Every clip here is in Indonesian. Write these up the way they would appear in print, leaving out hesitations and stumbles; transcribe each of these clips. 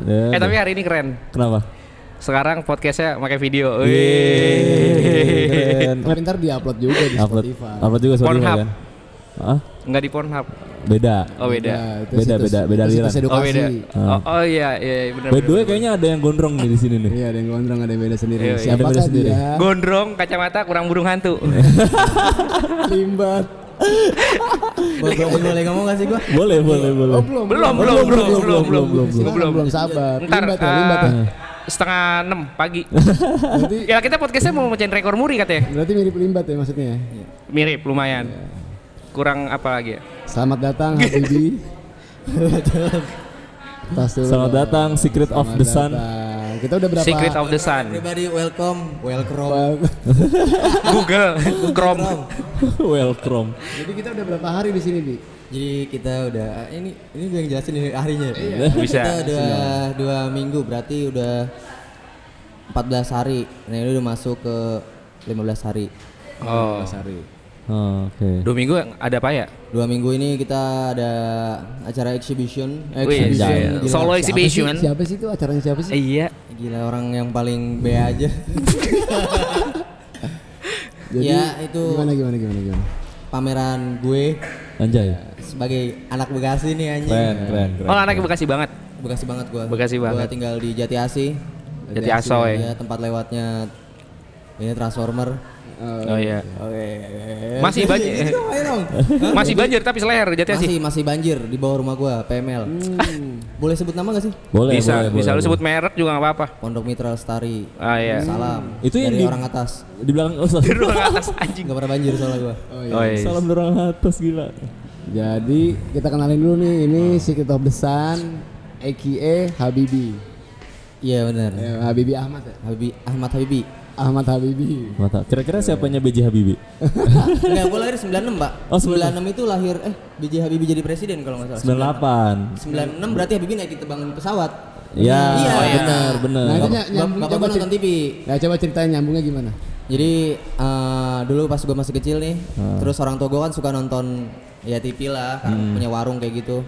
Ya, Tapi hari ini keren. Kenapa? Sekarang podcastnya pakai video. Keren. Tapi ntar di-upload juga di Spotify. Upload juga Spotify Pornhub. kan? Hah? Enggak di Pornhub. Beda. Oh beda. Itu situs aliran. edukasi. Oh beda. Oh iya benar. By the way kayaknya ada yang gondrong nih di sini nih. Iya, ada yang gondrong, ada yang beda sendiri. Iya, ada beda sendiri. dia? Gondrong, kacamata, kurang burung hantu. Limbat. Boleh ngomong gak sih gua? Boleh. Oh, belum sabar. Ntar Limbat ya. setengah 6 pagi. Berarti Ya kita podcastnya mau mecahin rekor muri katanya. berarti mirip limbat ya maksudnya. Mirip lumayan. Kurang apa lagi ya? Selamat datang Habibi. Selamat datang Secret of the Sun. Kita udah berapa? Secret of the Sun. Everybody welcome. Google, Chrome. Welcome. Jadi kita udah berapa hari di sini, Bi? Jadi kita udah ini gue yang jelasin ini harinya. Bisa. Kita udah 2 minggu berarti udah 14 hari. Nah ini udah masuk ke 15 hari. Oh. Hari. Oh, oke. 2 minggu ada apa ya? 2 minggu ini kita ada acara exhibition. Wih, Gila. solo exhibition. Siapa sih itu? Acaranya siapa sih? Iya. Gila orang yang paling B aja. Jadi, ya itu gimana? pameran gue Anjay. sebagai anak Bekasi nih anjing. Keren. Oh anaknya Bekasi banget. Bekasi banget gua. Bekasi Gua banget. tinggal di Jati Asih. Jati Asoy. Ya tempat lewatnya ini Transformer. Oh iya. Oke. Masih banjir. Masih banjir tapi seleher Jati Asih. Masih banjir di bawah rumah gua, PML. Boleh sebut nama gak sih? Boleh. Bisa lu sebut merek juga enggak apa-apa. Pondok Mitra Lestari. Ah iya. Salam. Itu yang dari di- orang atas. Di belakang Di ruang atas anjing. Gak pernah banjir soalnya gua. Oh iya. Salam dorong atas gila. Jadi kita kenalin dulu nih, ini Secret of the Sun, aka Habibi. Iya benar. Habibi Ahmad ya? Ahmad Habibi. Ahmad Habibi. Mata. Kira-kira siapanya B.J. Habibie? Enggak, gua lahir 96, Pak. Oh, 96 itu lahir B.J. Habibie jadi presiden kalau enggak salah. 98. 96 berarti Habibie naik bangun pesawat. Ya, Iya. benar. Nah, itu Bapak nyambung, gua coba nonton TV. Nah, coba ceritain nyambungnya gimana? Jadi dulu pas gue masih kecil nih, terus orang tua gue kan suka nonton ya TV lah, kan punya warung kayak gitu.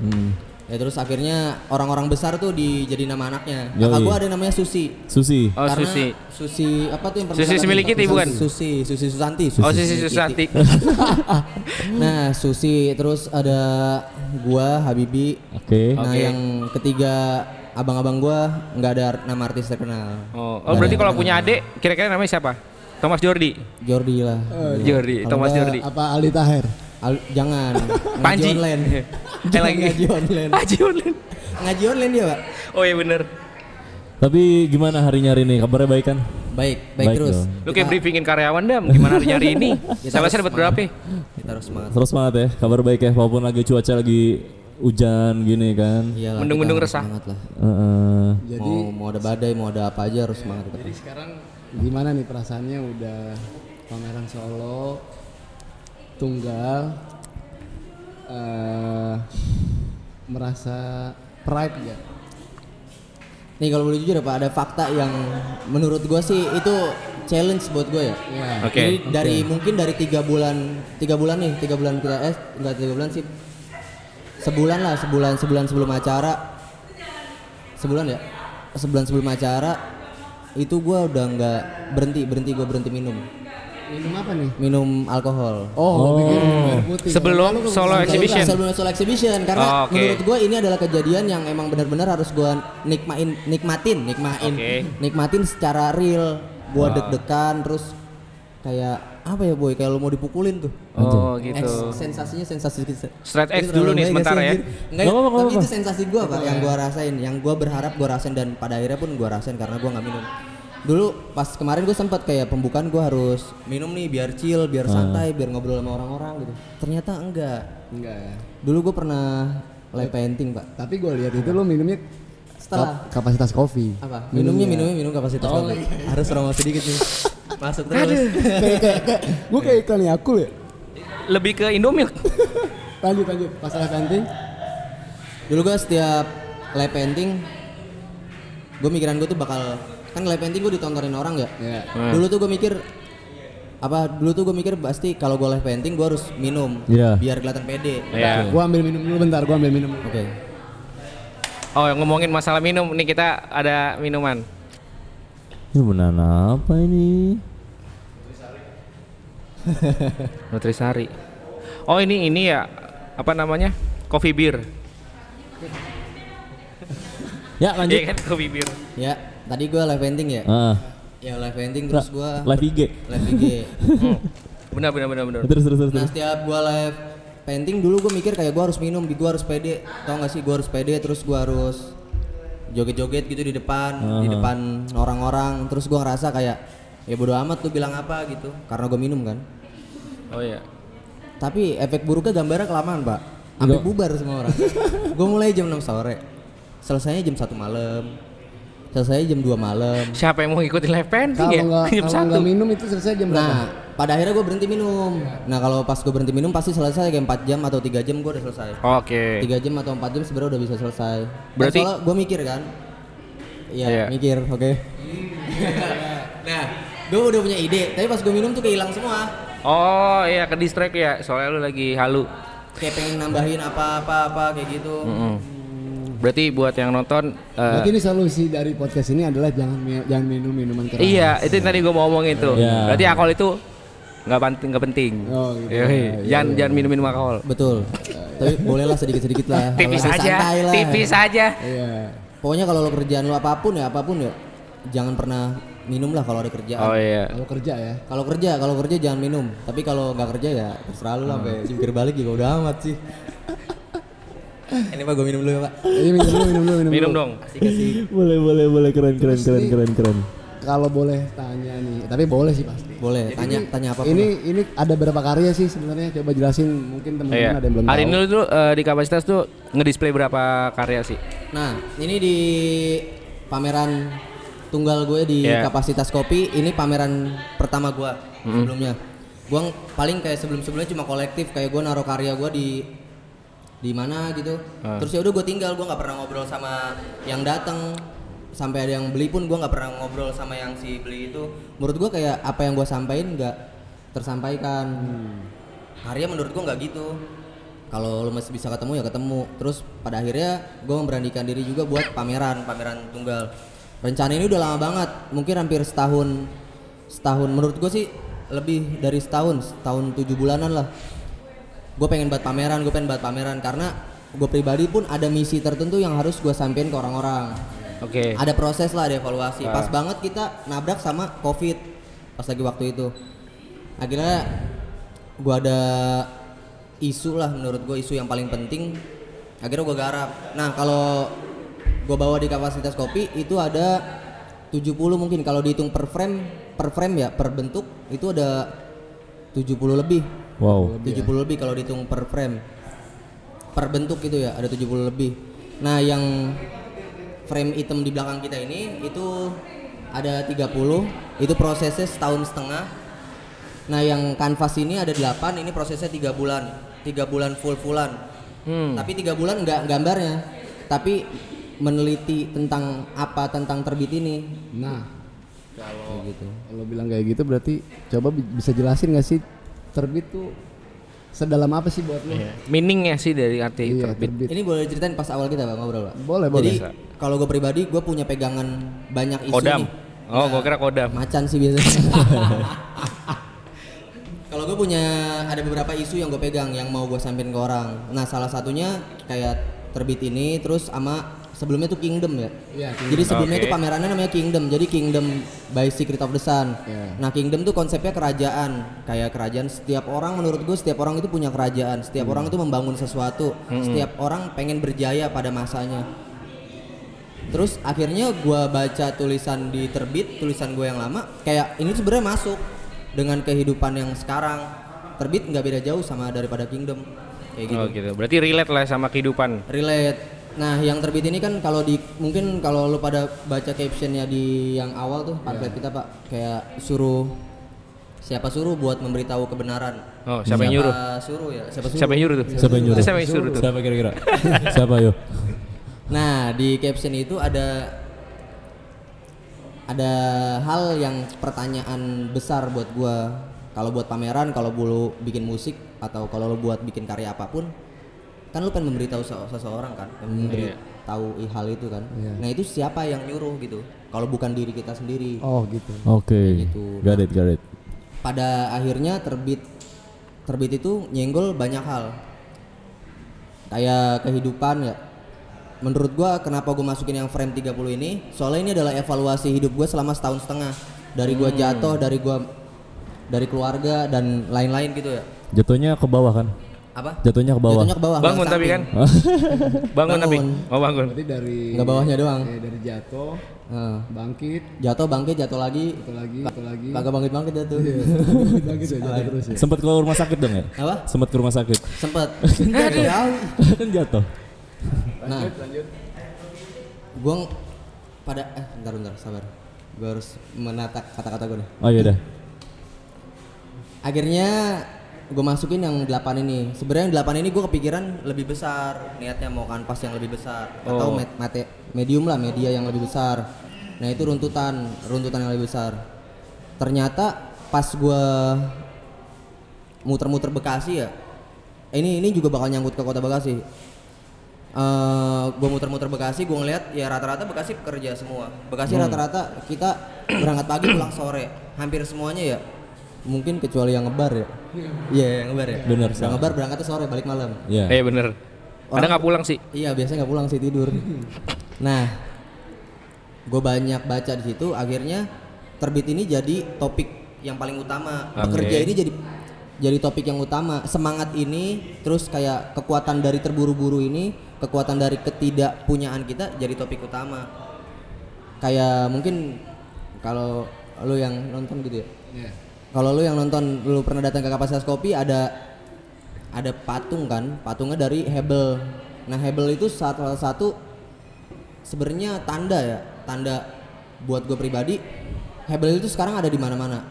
Ya terus akhirnya orang-orang besar tuh dijadi nama anaknya. Kakak Yoi. gue ada namanya Susi. Susi. Oh Karena Susi. Susi apa tuh yang Susi Semili Kitty bukan? Susi Susanti. Oh Susi Susanti. Nah Susi terus ada gua Habibi. Oke. Nah Oke. yang ketiga abang-abang gua nggak ada nama artis terkenal. Oh berarti kalau punya adik kira-kira namanya siapa? Thomas Jordi. Jordi lah. Jordi, Kalau Thomas nggak, Jordi. Apa Aldi Taher? Jangan. Panji. Ngaji online. Lagi Ngaji online. Haji online. Ngaji online dia, Pak. Oh iya bener. Tapi gimana harinya hari ini? Kabarnya baik kan? Baik Baik terus. dong. Lu kayak briefingin karyawan Dam, gimana hari ini? Kita Salesnya harus dapat berapa? Kita harus semangat. Terus semangat ya, kabar baik ya, walaupun lagi cuaca lagi hujan gini kan. Iyalah, Mendung-mendung kita harus resah. Semangat lah. Jadi Mau ada badai, mau ada apa aja harus semangat tetap. sekarang gimana nih perasaannya udah pameran Solo tunggal, merasa pride gak? Nih kalau boleh jujur ya Pak, ada fakta yang menurut gua sih itu challenge buat gua ya. Iya. Oke. Jadi dari mungkin dari 3 bulan kita enggak 3 bulan sih. Sebulan sebelum acara. Sebulan sebelum acara itu gua udah nggak berhenti minum. Minum apa nih? Minum alkohol. Oh, bikin air putih. Sebelum Kalau lu solo sebelum- exhibition. Sebelum solo exhibition karena Oh, oke. menurut gue ini adalah kejadian yang emang benar-benar harus gue nikmatin Oke. secara real. Gue deg-degan terus kayak apa ya boy, kayak lu mau dipukulin tuh. Oh gitu. Sensasinya sensasi Straight X dulu nih sebentar ya. Enggak, Nggak apa-apa, tapi nggak itu apa-apa. sensasi gue Pak yang gue rasain, yang gue berharap gue rasain dan pada akhirnya pun gue rasain karena gue nggak minum. Dulu pas kemarin gue sempat kayak pembukaan gue harus minum nih biar chill, biar santai, biar ngobrol sama orang-orang gitu. Ternyata enggak. Enggak ya. Dulu gue pernah live painting Pak. Tapi gue lihat itu lo minumnya Setelah kapasitas kopi. apa? Minum kapasitas kopi. Harus promosi sedikit nih. Masuk terus. Gue kayak iklan Yakult ya. Lebih ke Indomilk. Lanjut pas live painting. Dulu gue setiap live painting gue mikiran gue tuh bakal kan live painting gue ditontonin orang ya. Iya. Dulu tuh gue mikir pasti kalau gue live painting gue harus minum Iya. biar kelihatan pede. Iya. Gua ambil minum dulu bentar, Oke. Oh, ngomongin masalah minum, nih kita ada minuman. Minuman apa ini? Nutrisari. Oh, ini ya, apa namanya? Coffee beer. Ya lanjut. Iya kan, coffee beer. Ya, tadi gue live vending ya. Ya live vending terus gue Live IG. live IG. Benar. Terus. Nah setiap gue live painting dulu gue mikir kayak gue harus minum, gue harus pede, tau gak sih, gue harus pede, terus gue harus joget-joget gitu di depan orang-orang, terus gue ngerasa kayak ya bodo amat tuh bilang apa gitu, karena gue minum kan. Oh iya. Tapi efek buruknya gambarnya kelamaan pak, sampai bubar semua orang. Gue mulai jam 6 sore, selesainya jam 1 malam, selesai jam 2 malam. Siapa yang mau ikutin live painting ya? Kalau nggak minum itu selesai jam berapa? Nah, pada akhirnya gue berhenti minum. Nah, kalau pas gue berhenti minum pasti selesai kayak 4 jam atau 3 jam gue udah selesai. Oke. 3 jam atau 4 jam sebenarnya udah bisa selesai. Berarti soalnya gue mikir kan. Iya, mikir, oke. Nah, gue udah punya ide, tapi pas gue minum tuh kayak hilang semua. Oh iya, ke distract ya, soalnya lu lagi halu. Kayak pengen nambahin apa kayak gitu. Berarti buat yang nonton Berarti ini solusi dari podcast ini adalah jangan minum minuman keras. iya, itu tadi gue mau ngomongin tuh. Iya. Berarti alkohol itu nggak penting. Oh, gitu. Jangan minum alkohol. Betul. Tapi bolehlah sedikit-sedikit lah. Tipis Kalau aja, santai lah. tipis aja. Iya. Pokoknya kalau lo kerjaan lo apapun ya, jangan pernah minum lah kalau ada kerjaan. Oh iya. Kalau kerja ya. Kalau kerja jangan minum. Tapi kalau nggak kerja ya terserah lu lah, sampai jungkir balik juga udah amat sih. Ini pak gue minum dulu ya pak. Iya minum Minum dong. Asik. Boleh keren. Kalau boleh tanya nih, tapi boleh sih pasti. Boleh. Tanya apa? Ini ada berapa karya sih sebenarnya? Coba jelasin, mungkin teman-teman ada yang belum Hari tahu. ini tuh di kapasitas tuh ngedisplay berapa karya sih? Nah ini di pameran tunggal gue di Kapasitas Kopi. Ini pameran pertama gue sebelumnya. Gue paling kayak sebelumnya cuma kolektif, kayak gue naruh karya gue di mana gitu. Terus ya udah gue tinggal, gue nggak pernah ngobrol sama yang datang. Sampai ada yang beli pun gue nggak pernah ngobrol sama yang si beli itu. Menurut gue kayak apa yang gue sampaikan nggak tersampaikan. Karya menurut gue nggak gitu. Kalau lo masih bisa ketemu ya ketemu. Terus pada akhirnya gue memberanikan diri juga buat pameran tunggal. Rencana ini udah lama banget, mungkin hampir setahun menurut gue sih lebih dari setahun 7 bulanan lah. Gue pengen buat pameran karena gue pribadi pun ada misi tertentu yang harus gue sampein ke orang-orang. Oke. Ada proses lah, ada evaluasi. Pas banget kita nabrak sama COVID pas lagi waktu itu. Akhirnya gue ada isu lah, menurut gue isu yang paling penting. Akhirnya gue garap. Nah kalau gue bawa di Kapasitas Kopi itu ada 70 mungkin, kalau dihitung per frame ya, per bentuk itu ada 70 lebih. Wow. 70 lebih kalau dihitung per frame. Per bentuk itu ya ada 70 lebih. Nah yang frame item di belakang kita ini itu ada 30, itu prosesnya setahun setengah. Nah yang kanvas ini ada 8, ini prosesnya 3 bulan full-fullan. Tapi 3 bulan enggak gambarnya, tapi meneliti tentang terbit ini. Nah kalau bilang kayak gitu berarti coba bisa jelasin nggak sih terbit tuh sedalam apa sih buat lo? Meaningnya sih dari arti terbit. Ini boleh ceritain pas awal kita bang ngobrol, Pak? Boleh. Jadi kalau gue pribadi gue punya pegangan banyak isu Kodam. nih. Oh, gue kira kodam. Macan sih biasanya. Kalau gue punya ada beberapa isu yang gue pegang yang mau gue sampein ke orang. Nah salah satunya kayak terbit ini, terus sama sebelumnya tuh Kingdom ya. Jadi sebelumnya itu pamerannya namanya Kingdom. Jadi Kingdom by Secret of the Sun. Nah Kingdom tuh konsepnya kerajaan. Kayak kerajaan, setiap orang, menurut gue setiap orang itu punya kerajaan. Setiap orang itu membangun sesuatu. Setiap orang pengen berjaya pada masanya. Terus akhirnya gue baca tulisan di terbit, tulisan gue yang lama, kayak ini sebenarnya masuk dengan kehidupan yang sekarang. Terbit nggak beda jauh sama daripada Kingdom. Kayak gitu. Oh gitu. Berarti relate lah sama kehidupan. Relate. Nah, yang terbit ini kan mungkin kalau lu pada baca captionnya di yang awal tuh pamflet kita Pak, kayak siapa suruh buat memberitahu kebenaran. Oh, siapa yang nyuruh? Siapa yang nyuruh tuh? Siapa yang nyuruh? Siapa yang suruh tuh? Siapa kira-kira? Siapa yo? Nah, di caption itu ada hal yang pertanyaan besar buat gua. Kalau buat pameran, kalau lu bikin musik atau kalau lu buat bikin karya apapun, kan lu pengen memberitahu seseorang kan, tahu hal itu kan. Nah itu siapa yang nyuruh gitu? Kalau bukan diri kita sendiri. Oh gitu. Oke. Gitu. Got it. Pada akhirnya terbit itu nyenggol banyak hal. Kayak kehidupan ya. Menurut gua kenapa gua masukin yang frame 30 ini? Soalnya ini adalah evaluasi hidup gua selama setahun setengah. Dari gua jatuh, dari keluarga dan lain-lain gitu ya. Jatuhnya ke bawah kan? Apa? Jatuhnya ke bawah. Jatuhnya ke bawah. Bangun nggak tapi kan? samping. Bangun tapi. Bangun. Oh bangun. Berarti dari Nggak bawahnya doang. dari jatuh, bangkit, Jatuh bangkit jatuh lagi. jatuh lagi. Kagak bangkit jatuh. Bangkit ya, jatuh terus ya. Sempet ke rumah sakit dong ya? Apa? Sempet ke rumah sakit. Sempet. Jauh. Kan jatuh. Nah, gue pada bentar sabar. Gue harus menata kata-kata gue nih. Oh iya dah. Akhirnya gue masukin yang 8 ini. Sebenarnya yang 8 ini gue kepikiran lebih besar. Niatnya mau kanvas yang lebih besar atau medium lah, media yang lebih besar. Nah itu runtutan yang lebih besar. Ternyata pas gue muter-muter Bekasi ya. Ini juga bakal nyangkut ke kota Bekasi. Gue muter-muter Bekasi, gue ngeliat ya rata-rata Bekasi pekerja semua. Bekasi rata-rata kita berangkat pagi pulang sore, hampir semuanya ya. Mungkin kecuali yang ngebar ya. Iya yang ngebar ya. Bener. Yang ngebar berangkatnya sore balik malam. Iya. Bener. Ada nggak pulang sih? Iya biasanya nggak pulang sih tidur. Nah, gue banyak baca di situ. Akhirnya terbit ini jadi topik yang paling utama. Pekerja ini jadi topik yang utama. Semangat ini, terus kayak kekuatan dari terburu-buru ini, kekuatan dari ketidakpunyaan kita jadi topik utama. Kayak mungkin kalau lu yang nonton gitu ya. Kalau lu yang nonton, lu pernah datang ke Kapasitas Kopi, ada patung kan, patungnya dari Hebel. Nah Hebel itu salah satu sebenarnya tanda buat gue pribadi. Hebel itu sekarang ada di mana-mana.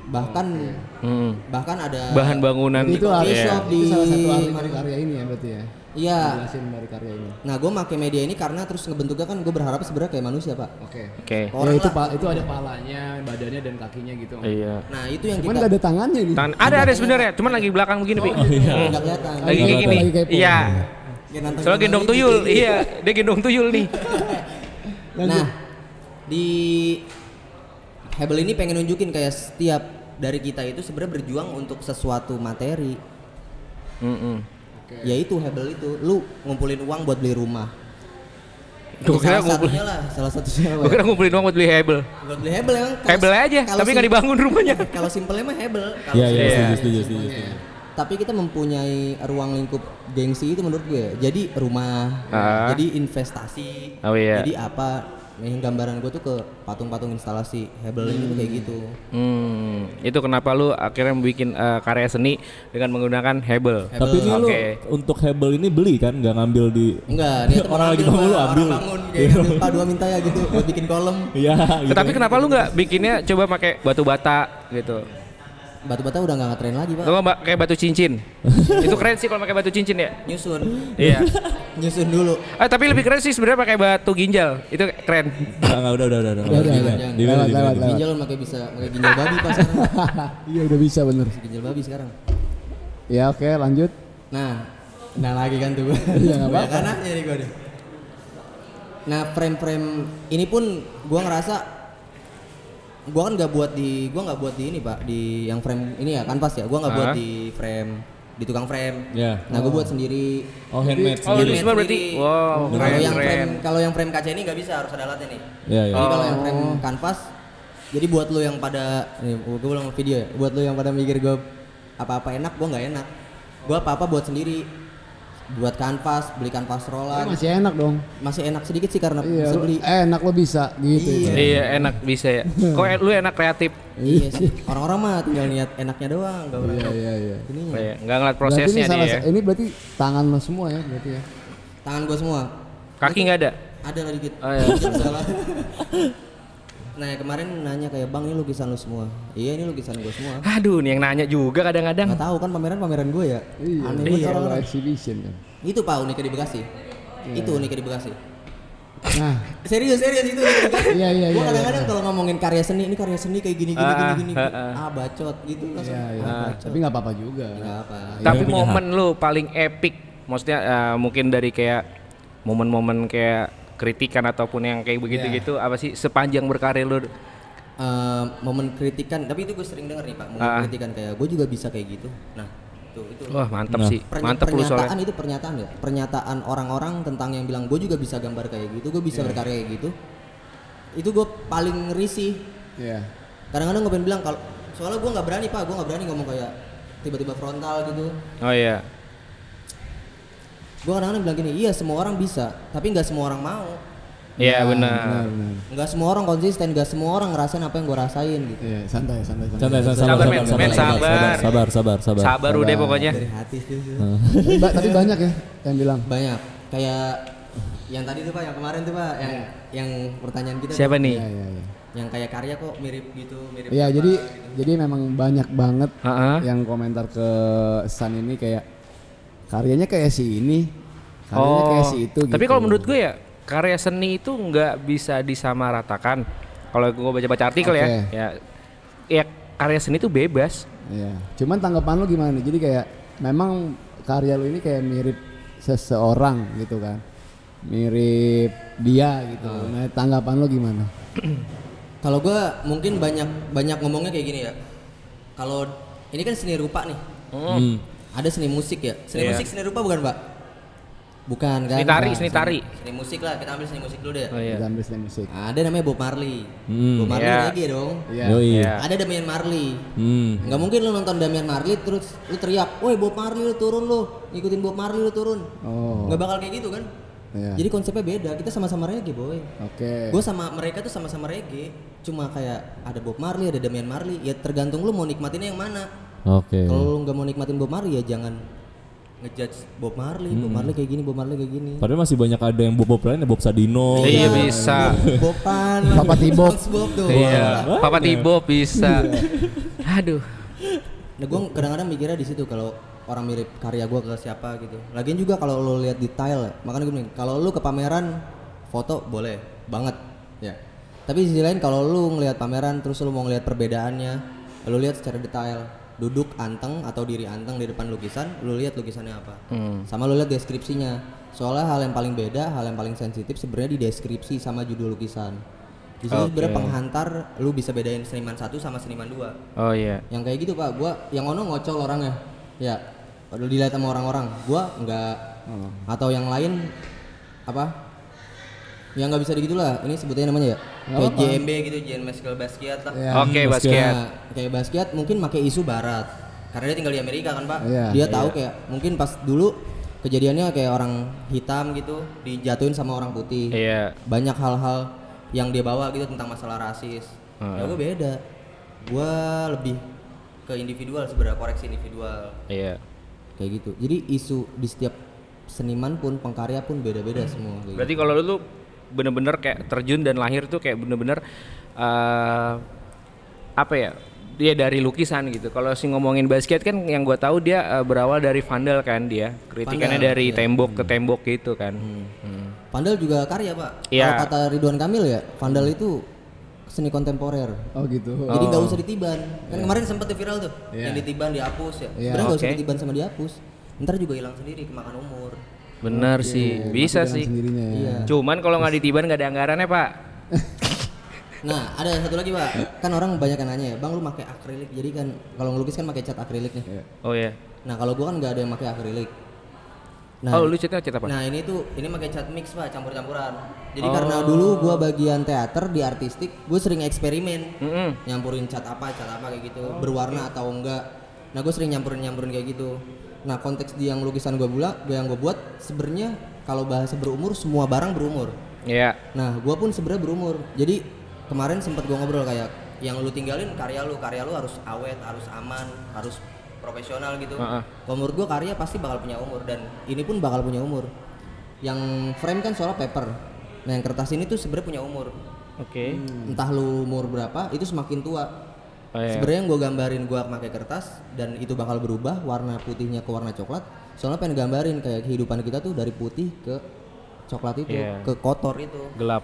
Bahkan ada Bahan bangunan Itu coffee harus shop di itu salah satu ahli karya ini ya berarti ya. Iya. Jelasin dari karya ini. Nah gue pakai media ini karena terus ngebentuknya kan gue berharap sebenarnya kayak manusia pak. Oke. Oke. Orang Ya, lah. itu ada palanya, badannya dan kakinya gitu. Iya. Nah itu yang Cuman kita nggak ada tangannya nih. Ada sebenarnya, cuman lagi belakang begini, Pi. nggak kelihatan. Lagi kayak gini. Lagi kepo. Iya. Kayak nantang Soalnya gendong gitu. tuyul. Iya, dia gendong tuyul nih. Nah di Hebel ini pengen nunjukin kayak setiap dari kita itu sebenarnya berjuang untuk sesuatu materi. Yaitu Hebel itu, lu ngumpulin uang buat beli rumah. Gua kira Salah satunya Gue kira ngumpulin uang buat beli Hebel. buat beli Hebel emang. Hebel aja, tapi nggak dibangun rumahnya. Kalau simpelnya mah Hebel. Kalau Iya, simpelnya- setuju. Tapi kita mempunyai ruang lingkup gengsi itu menurut gue. Jadi rumah, jadi investasi. Oh iya. Jadi apa? Yang gambaran gue tuh ke patung-patung instalasi Hebel ini tuh kayak gitu. Itu kenapa lu akhirnya bikin karya seni dengan menggunakan Hebel. Tapi ini lu Oke. untuk Hebel ini beli kan, nggak ngambil di Enggak, dia tuh Orang lagi mengambil, bangun, lu Pak. ambil. Orang bangun kayak ngambil Pak dua minta ya gitu buat bikin kolom. Iya. Gitu. Tapi kenapa lu nggak bikinnya coba pakai batu bata gitu? Batu bata udah nggak ngetren lagi pak. Lu nggak kayak batu cincin. Itu keren sih kalau pakai batu cincin ya. Nyusun, Iya. nyusun dulu. Tapi lebih keren sih sebenarnya pakai batu ginjal. Itu keren. Nggak, udah. Jangan. Di mana? Lewat. Ginjal lu pakai bisa pakai ginjal babi pas sekarang. Iya udah bisa bener. Ginjal babi sekarang. Ya oke lanjut. Nah lagi kan tuh. Iya, nggak apa-apa. Banyak anaknya nih gue deh. Nah frame-frame ini pun gue ngerasa gue kan nggak buat di ini pak, di yang frame ini ya kanvas ya, gue nggak buat di frame di tukang frame. Iya. Nah gue buat sendiri. Oh, handmade Oh, sendiri. lu semua berarti. Wow, Kalau yang frame kaca ini nggak bisa, harus ada alatnya nih. Iya. Jadi kalau yang frame kanvas, jadi buat lu yang pada nih gue ulang video ya, buat lu yang pada mikir gue apa-apa enak, gue nggak enak. Gue apa-apa buat sendiri. Buat kanvas, beli kanvas rollan. Masih enak dong. Masih enak sedikit sih karena Iya, bisa beli. enak lo bisa gitu. Iya. Iya enak bisa ya. Kok lu enak kreatif? Iya sih. Orang-orang mah tinggal niat enaknya doang, enggak pernah. Iya. Ininya. Nggak ngeliat Berarti prosesnya ini dia ya. ini berarti tangan lo semua ya berarti ya. Tangan gue semua. Kaki nggak ada. Ada lah dikit. Oh, iya. Dikit salah. Nah kemarin nanya kayak bang ini lukisan lu semua. Iya ini lukisan gue semua. Aduh, nih yang nanya juga kadang-kadang. Nggak tahu kan pameran gue ya. Iya. Aneh Ini banget kalau orang-orang. exhibition kan. Itu pak uniknya di Bekasi. Itu uniknya di Bekasi. Nah, Serius itu uniknya di Bekasi. Iya. Gue kadang-kadang kalau ngomongin karya seni, ini karya seni kayak gini. Bacot gitu langsung. Iya. Bacot. Tapi nggak apa-apa juga. Nggak apa. Tapi punya momen lu paling epic, maksudnya mungkin dari kayak momen-momen kayak kritikan ataupun yang kayak begitu-gitu apa sih sepanjang berkarir lu? Momen kritikan, tapi itu gue sering denger nih Pak, momen kritikan kayak gue juga bisa kayak gitu. Nah, itu. Wah, mantap sih. Mantap lu soalnya. Pernyataan itu pernyataan ya. Pernyataan orang-orang tentang yang bilang gue juga bisa gambar kayak gitu, gue bisa berkarya kayak gitu. Itu gue paling risih. Iya. Kadang-kadang gue pengen bilang kalau soalnya gue nggak berani Pak, gue nggak berani ngomong kayak tiba-tiba frontal gitu. Oh iya. Gue kadang-kadang bilang gini, iya semua orang bisa, tapi nggak semua orang mau. Iya benar. Nggak semua orang konsisten, nggak semua orang ngerasain apa yang gue rasain gitu. Iya, santai. Sabar, men, sabar. Sabar udah pokoknya. Dari hati sih. Tapi banyak ya yang bilang. Banyak. Kayak yang tadi tuh Pak, yang kemarin tuh Pak, yang pertanyaan kita. Siapa tuh, nih? Iya. Yang kayak karya kok mirip gitu, mirip. Iya, apa, jadi gitu. jadi memang banyak banget yang komentar ke San ini kayak karyanya kayak si ini, karyanya kayak si itu. Tapi gitu. kalau menurut gue ya karya seni itu nggak bisa disamaratakan. Kalau gue baca artikel ya karya seni itu bebas. Iya. Cuman tanggapan lu gimana nih? Jadi kayak memang karya lu ini kayak mirip seseorang gitu kan, mirip dia gitu. Nah, tanggapan lu gimana? Kalau gue mungkin banyak ngomongnya kayak gini ya. Kalau ini kan seni rupa nih. Ada seni musik ya. Seni musik seni rupa bukan Pak? Bukan kan? Seni tari. Seni musik lah, kita ambil seni musik dulu deh. Oh, iya. Kita ambil seni musik. Ada namanya Bob Marley. Bob Marley reggae dong. Iya. Ada Damian Marley. Nggak mungkin lu nonton Damian Marley terus lu teriak, "Woi Bob Marley lu turun lu, ngikutin Bob Marley lu turun." Nggak bakal kayak gitu kan? Iya. Jadi konsepnya beda. Kita sama-sama reggae boy. Oke. Gue sama mereka tuh sama-sama reggae. Cuma kayak ada Bob Marley, ada Damian Marley. Ya tergantung lu mau nikmatinnya yang mana. Oke. Kalau lu nggak mau nikmatin Bob Marley ya jangan ngejudge Bob Marley. Bob Marley kayak gini, Bob Marley kayak gini. Padahal masih banyak ada yang Bob lain, Bob Sadino. Iya bisa. Boban, Papa Tibop. Bob tuh. Iya. Papa Tibo bisa. Aduh. Nah gue kadang-kadang mikirnya di situ kalau orang mirip karya gue ke siapa gitu. Lagian juga kalau lo lihat detail, makanya gue bilang kalau lu ke pameran foto boleh banget ya. Tapi di sisi lain kalau lu ngelihat pameran terus lu mau ngelihat perbedaannya, lu lihat secara detail. Duduk anteng atau diri anteng di depan lukisan, lu lihat lukisannya apa. Sama lu lihat deskripsinya. Soalnya hal yang paling beda, hal yang paling sensitif sebenarnya di deskripsi sama judul lukisan. Di sini sebenarnya penghantar lu bisa bedain seniman satu sama seniman dua. Oh iya. Yang kayak gitu Pak, gua yang ono ngocol orangnya. Ya, lu dilihat sama orang-orang, gua enggak. Atau yang lain apa? Yang nggak bisa gitu lah, ini sebutnya namanya ya. Kayak JMB gitu, Jean Meskel Basquiat lah. Oke, Basquiat. Nah, kayak Basquiat mungkin pakai isu barat. Karena dia tinggal di Amerika kan, Pak. Iya. Dia tahu kayak mungkin pas dulu kejadiannya kayak orang hitam gitu dijatuhin sama orang putih. Iya. Banyak hal-hal yang dia bawa gitu tentang masalah rasis. Ya gue beda. Gue lebih ke individual sebenarnya, koreksi individual. Iya. Kayak gitu. Jadi isu di setiap seniman pun, pengkarya pun beda-beda semua. Kayak Berarti kalau lu tuh bener-bener kayak terjun dan lahir tuh kayak bener-bener apa ya? Dia dari lukisan gitu. Kalau sih ngomongin Basquiat kan yang gua tahu dia berawal dari vandal kan dia. Kritikannya Vandal, dari iya. tembok ke tembok gitu kan. Vandal juga karya Pak. Iya. Kalau kata Ridwan Kamil ya, Vandal itu seni kontemporer. Oh gitu. Jadi nggak usah ditiban. Kan kemarin sempat viral tuh, yang ditiban dihapus ya. Sebenarnya nggak usah Oke. ditiban sama dihapus. Ntar juga hilang sendiri kemakan umur. Bener sih, bisa sih. Sendirinya ya. Iya. Cuman kalau nggak ditiban nggak ada anggarannya Pak. Nah, ada satu lagi Pak. Kan orang banyak yang nanya ya, Bang lu pakai akrilik. Jadi kan kalau ngelukis kan pakai cat akrilik nih. Oh ya. Nah, kalau gua kan nggak ada yang pakai akrilik. Nah, Oh lu catnya cat apa? Nah ini pakai cat mix Pak, campur-campuran. Jadi karena dulu gua bagian teater di artistik, gue sering eksperimen, nyampurin cat apa kayak gitu, berwarna atau enggak. Nah gue sering nyampurin kayak gitu. Nah konteks di yang lukisan gue buat sebenarnya kalau bahasa berumur semua barang berumur. Iya. Nah gue pun sebenarnya berumur. Jadi kemarin sempat gue ngobrol kayak yang lu tinggalin karya lu harus awet, harus aman, harus profesional gitu. Kalau menurut gue karya pasti bakal punya umur dan ini pun bakal punya umur. Yang frame kan soalnya paper. Nah yang kertas ini tuh sebenarnya punya umur. Oke. Entah lu umur berapa itu semakin tua. Oh, iya. Sebenarnya yang gue gambarin gue pakai kertas dan itu bakal berubah warna putihnya ke warna coklat. Soalnya pengen gambarin kayak kehidupan kita tuh dari putih ke coklat itu, ke kotor itu. Gelap.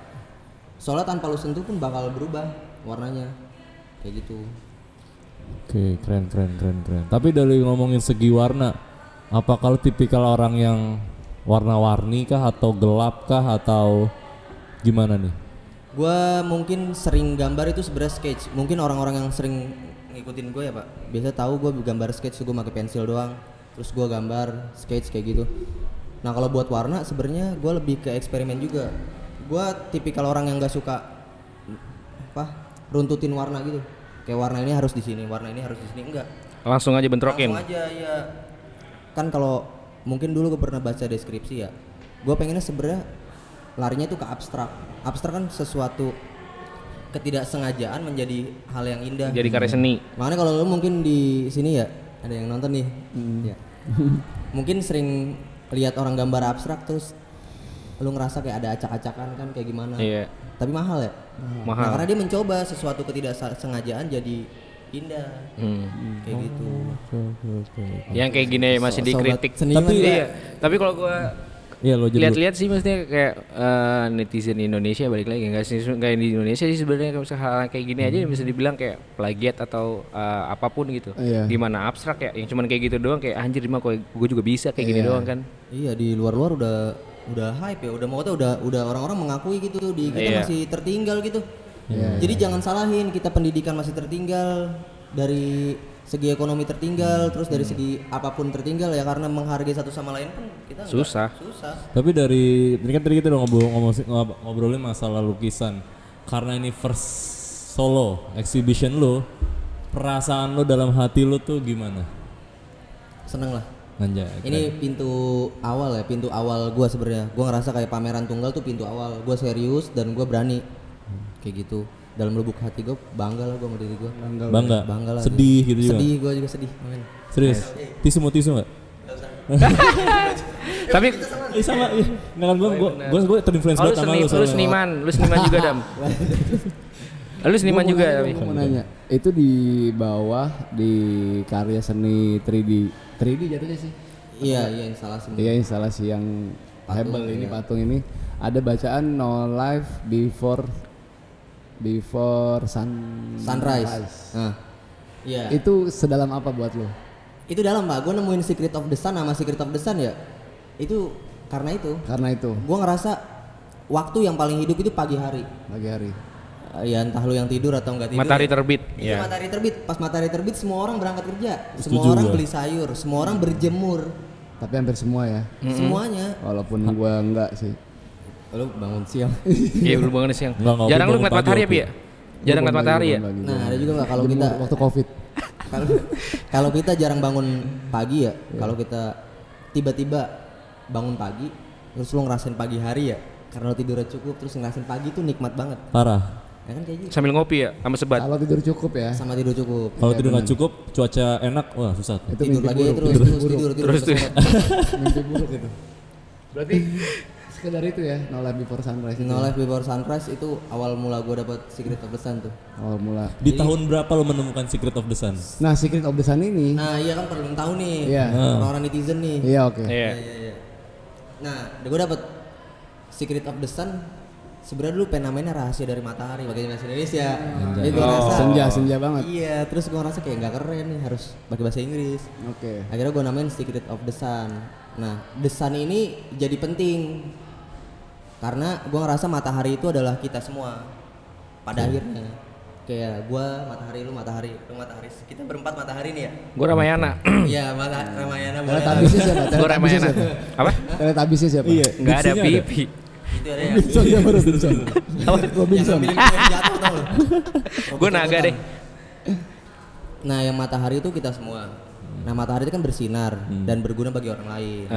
Soalnya tanpa lu sentuh pun bakal berubah warnanya. Kayak gitu. Oke, keren. Tapi dari ngomongin segi warna, apa kalau tipikal orang yang warna-warni kah atau gelap kah atau gimana nih? Gua mungkin sering gambar itu sebenarnya sketch. Mungkin orang-orang yang sering ngikutin gue ya Pak, biasa tahu gue gambar sketch, gue pakai pensil doang. Terus gue gambar sketch kayak gitu. Nah kalau buat warna sebenarnya gue lebih ke eksperimen juga. Gue tipikal orang yang nggak suka runtutin warna gitu. Kayak warna ini harus di sini, warna ini harus di sini, enggak. Langsung aja bentrokin. Langsung aja ya. Kan kalau mungkin dulu gue pernah baca deskripsi ya. Gue pengennya sebenarnya larinya itu ke abstrak. Abstrak kan sesuatu ketidaksengajaan menjadi hal yang indah. Jadi karya seni. Makanya kalau lu mungkin di sini ya ada yang nonton nih. Ya. Mungkin sering lihat orang gambar abstrak terus lu ngerasa kayak ada acak-acakan kan kayak gimana. Iya. Tapi mahal ya. Mahal. Nah, karena dia mencoba sesuatu ketidaksengajaan jadi indah. Kayak gitu. Yang kayak gini masih dikritik. Seniman Tapi kalau gua Iya lo jadi lihat-lihat sih maksudnya kayak netizen Indonesia balik lagi enggak sih kayak di Indonesia sih sebenarnya kalau hal kayak gini aja bisa dibilang kayak plagiat atau apapun gitu. Gimana abstrak ya yang cuman kayak gitu doang kayak anjir mah gue juga bisa kayak gini doang kan. Iya di luar-luar udah hype ya, udah mau tau udah orang-orang mengakui gitu tuh di kita masih tertinggal gitu. Jadi jangan salahin kita pendidikan masih tertinggal, dari segi ekonomi tertinggal, terus dari segi apapun tertinggal ya karena menghargai satu sama lain pun kita susah. Tapi dari ini kan tadi kita udah ngobrolin masalah lukisan. Karena ini first solo exhibition lo, perasaan lo dalam hati lo tuh gimana? Seneng lah. Anjay. Ini pintu awal gua sebenarnya. Gua ngerasa kayak pameran tunggal tuh pintu awal. Gua serius dan gua berani. Kayak gitu. Dalam lubuk hati gue bangga lah gue sama diri gue. Bangga lah. Sedih gitu juga. Sedih, gue juga sedih. Amin. Serius? Tisu nggak? Tapi sama iya. Nggak kan gue terinfluence banget sama lu. Lu seniman juga Dam. Lu seniman juga tapi. Gue mau nanya, itu di bawah di karya seni 3D jatuhnya sih? Iya instalasi. Iya instalasi yang Hebel ini patung ini ada bacaan no life before sunrise. Nah, iya. Itu sedalam apa buat lo? Itu dalam Pak. Gue nemuin Secret of the Sun sama Secret of the Sun ya. Itu karena itu. Gue ngerasa waktu yang paling hidup itu pagi hari. Ya entah lu yang tidur atau enggak tidur. Matahari terbit. Iya. Matahari terbit. Pas matahari terbit semua orang berangkat kerja. Semua orang beli sayur. Semua orang berjemur. Tapi hampir semua ya. Semuanya. Walaupun gue enggak sih. Lu bangun siang. Iya belum bangun siang. Jarang lu ngeliat matahari ya? Jarang ngeliat matahari ya? Nah ada juga nggak kalau kita waktu covid. Kalau kita jarang bangun pagi ya. Kalau kita tiba-tiba bangun pagi, terus lu ngerasain pagi hari ya. Karena lu tidurnya cukup, terus ngerasain pagi tuh nikmat banget. Parah. Ya kan kayak gitu. Sambil ngopi ya, sama sebat. Kalau tidur cukup ya. Sama tidur cukup. Kalau tidur nggak cukup, cuaca enak, wah susah. Itu tidur lagi buruk. terus. Mimpi buruk itu. Berarti sekedar itu ya, No Life Before Sunrise. No Life Before Sunrise itu awal mula gue dapet Secret of the Sun tuh. Awal mula. Di tahun berapa lo menemukan Secret of the Sun? Nah, Secret of the Sun ini. Nah iya kan perlu tahu nih. Iya. Orang-orang netizen nih. Iya oke. Iya. Nah, gue dapet Secret of the Sun. Sebenarnya dulu pengen namanya Rahasia dari Matahari pakai bahasa Indonesia. Jadi gue rasa senja banget. Iya, terus gue ngerasa kayak nggak keren nih, harus pakai bahasa Inggris. Oke. Akhirnya gue namain Secret of the Sun. Nah, the Sun ini jadi penting karena gue ngerasa matahari itu adalah kita semua pada akhirnya. Kayak gue matahari, lu matahari, kita berempat matahari nih ya. Gue Ramayana. Iya, Ramayana. Teletabisnya siapa? Gue Ramayana. Apa? Teletabisnya siapa? Iya. Nggak ada pipi. Itu ada yang Robinson. jatuh tau lu. Gue naga deh. Nah, yang matahari itu kita semua. Nah, matahari itu kan bersinar dan berguna bagi orang lain.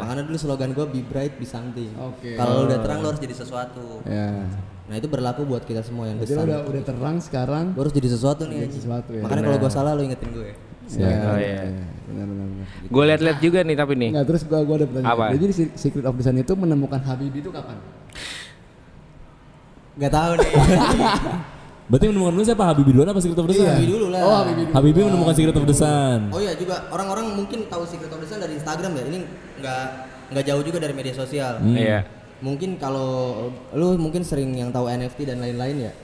Makanya dulu slogan gue be bright, be something. Kalau udah terang lo harus jadi sesuatu. Ya. Nah, itu berlaku buat kita semua yang Jadi besar. udah terang sekarang. Gue harus jadi sesuatu nih. Sesuatu ya. Makanya kalau gue salah lo ingetin gue. Ya, Oh, iya. Benar. Gue liat-liat juga nih tapi nih. Enggak, terus gua ada pertanyaan. Apa? Jadi Secret of the Sun itu menemukan Habibie itu kapan? Gak tahu nih. Berarti menemukan dulu siapa? Habibie duluan apa Secret of the Sun? Habibie dulu lah. Oh, Habibie dulu. Habibie menemukan Secret of the Sun. Oh iya juga orang-orang mungkin tahu Secret of the Sun dari Instagram ya. Ini nggak jauh juga dari media sosial. Iya. Mungkin kalau lu mungkin sering yang tahu NFT dan lain-lain ya.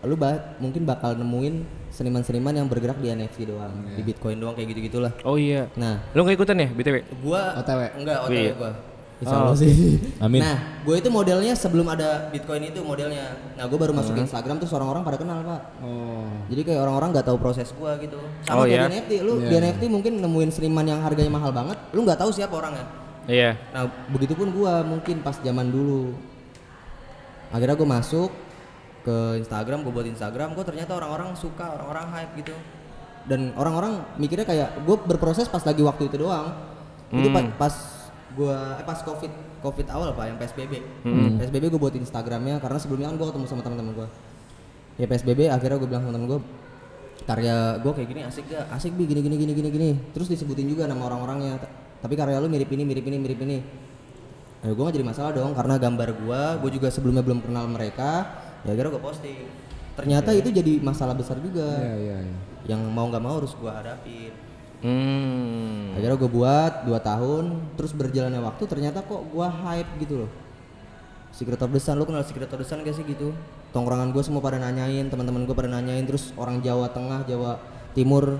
Lu mungkin bakal nemuin seniman-seniman yang bergerak di NFT doang, di Bitcoin doang kayak gitu-gitulah. Oh iya. Nah, Lu nggak ikutan ya BTW? gua OTW. enggak OTW Iya. gua. Insya Allah sih. Amin. Nah, gue itu modelnya sebelum ada Bitcoin itu modelnya. Nah, gue baru masuk ke Instagram terus orang-orang pada kenal, Pak. Jadi kayak orang-orang nggak tahu proses gue gitu. Sama kayak di NFT, lu di NFT mungkin nemuin seniman yang harganya mahal banget, lu nggak tahu siapa orangnya. Iya. Nah, begitupun gue mungkin pas zaman dulu. Akhirnya gue masuk ke Instagram, gue buat Instagram, gue ternyata orang-orang suka, orang-orang hype gitu. Dan orang-orang mikirnya kayak gue berproses pas lagi waktu itu doang. Itu pas COVID awal Pak, yang PSBB. PSBB gue buat Instagramnya karena sebelumnya kan gue ketemu sama teman-teman gue. Ya PSBB akhirnya gue bilang sama temen gue, karya gue kayak gini asik gak? Asik bi gini. Terus disebutin juga nama orang-orangnya. Tapi karya lu mirip ini. Gue gak jadi masalah dong karena gambar gue juga sebelumnya belum kenal mereka. Ya akhirnya gue posting. Ternyata itu jadi masalah besar juga. Yang mau nggak mau harus gue hadapin. Akhirnya gue buat 2 tahun, terus berjalannya waktu ternyata kok gue hype gitu loh. Secret of the Sun, lu kenal Secret of the Sun gak sih gitu? Tongkrongan gue semua pada nanyain, teman-teman gue pada nanyain, terus orang Jawa Tengah, Jawa Timur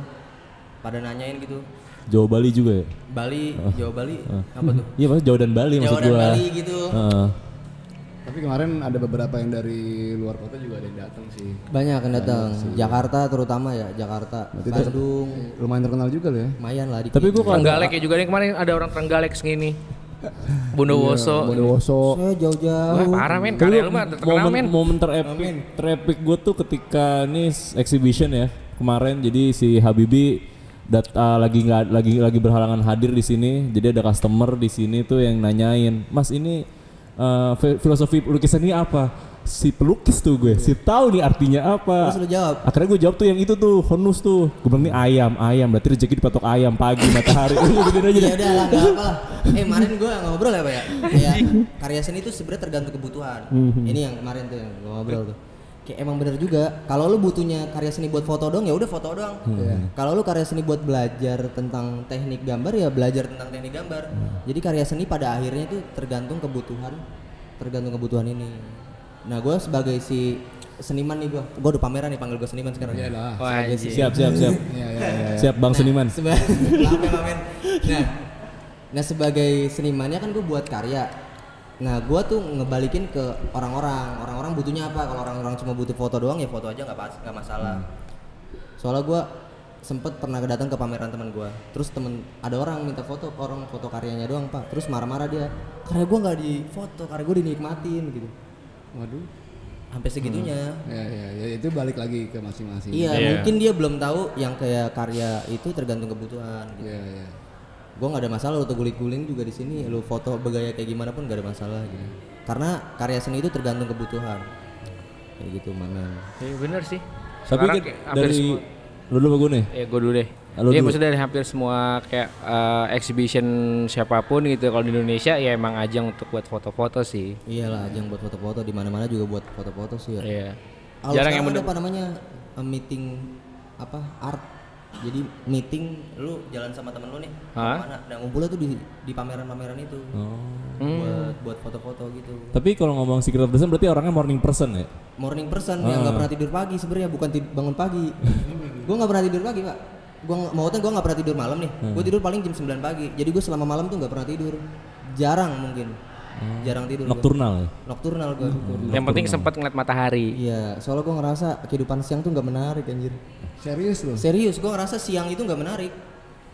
pada nanyain gitu. Jawa Bali juga ya? Jawa Bali, apa tuh? Iya maksud Jawa dan Bali Jawa maksud dan gua. Bali gitu. Tapi kemarin ada beberapa yang dari luar kota juga ada yang datang sih. Banyak yang datang. Jakarta terutama ya, Jakarta, Bandung. Lumayan terkenal juga loh ya. Lumayan lah. Tapi gue Trenggalek ya juga nih kemarin ada orang Trenggalek segini. Bondowoso. Saya jauh-jauh. Wah, parah men, karya lu mah terkenal men. Momen terepik gue tuh ketika ini exhibition ya kemarin. Jadi si Habibie lagi berhalangan hadir di sini. Jadi ada customer di sini tuh yang nanyain, Mas ini filosofi lukisan ini apa? Si pelukis tuh gue, si tahu nih artinya apa. Terus lu jawab. Akhirnya gue jawab tuh yang itu tuh, honus tuh. Gue bilang nih ayam, berarti rezeki dipatok ayam pagi matahari. Gitu aja. Ya udah lah, enggak apa-lah. Kemarin gue ngobrol ya Pak ya. Kayak karya seni itu sebenarnya tergantung kebutuhan. Ini yang kemarin tuh yang gue ngobrol tuh. Kayak emang bener juga. Kalau lu butuhnya karya seni buat foto doang ya udah foto doang. Kalau lu karya seni buat belajar tentang teknik gambar ya belajar tentang teknik gambar. Jadi karya seni pada akhirnya itu tergantung kebutuhan ini. Nah gue sebagai si seniman nih gue udah pameran nih, panggil gue seniman sekarang. Iyalah. Wah, Siap. Iya. Siap Bang Seniman. Nah sebagai senimannya kan gue buat karya. Nah gue tuh ngebalikin ke orang-orang butuhnya apa. Kalau orang-orang cuma butuh foto doang ya foto aja nggak masalah. Soalnya gue sempet pernah datang ke pameran teman gue, terus ada orang minta foto karyanya doang Pak, terus marah-marah dia, karya gue nggak difoto, karya gue dinikmatin gitu. Waduh, sampai segitunya. Ya itu balik lagi ke masing-masing. Iya, mungkin dia belum tahu yang kayak karya itu tergantung kebutuhan. Gitu. Iya. Gue nggak ada masalah, lu tuh guling-guling juga di sini, lu foto bergaya kayak gimana pun nggak ada masalah gitu. Karena karya seni itu tergantung kebutuhan. Kayak gitu mana. Iya bener sih. Tapi Sekarang dari lu dulu apa gue nih? Ya gue dulu deh. Iya maksudnya dari hampir semua kayak exhibition siapapun gitu kalau di Indonesia ya emang ajang untuk buat foto-foto sih. Iyalah ajang buat foto-foto, di mana-mana juga buat foto-foto sih ya. Iya. Jarang yang apa namanya meeting art. Jadi meeting lu jalan sama temen lu nih mana? Nah ngumpulnya tuh di pameran-pameran itu. Buat foto-foto gitu. Tapi kalau ngomong Secret of the Sun berarti orangnya morning person ya? Morning person yang nggak pernah tidur pagi sebenarnya, bukan bangun pagi. Gue nggak pernah tidur pagi Pak. Gue nggak pernah tidur malam nih. Gue tidur paling jam 9 pagi. Jadi gue selama malam tuh nggak pernah tidur. Jarang tidur. Nocturnal ya? Nocturnal gue. Yang penting sempat ngeliat matahari. Iya, soalnya gue ngerasa kehidupan siang tuh nggak menarik anjir. Serius, gue ngerasa siang itu nggak menarik.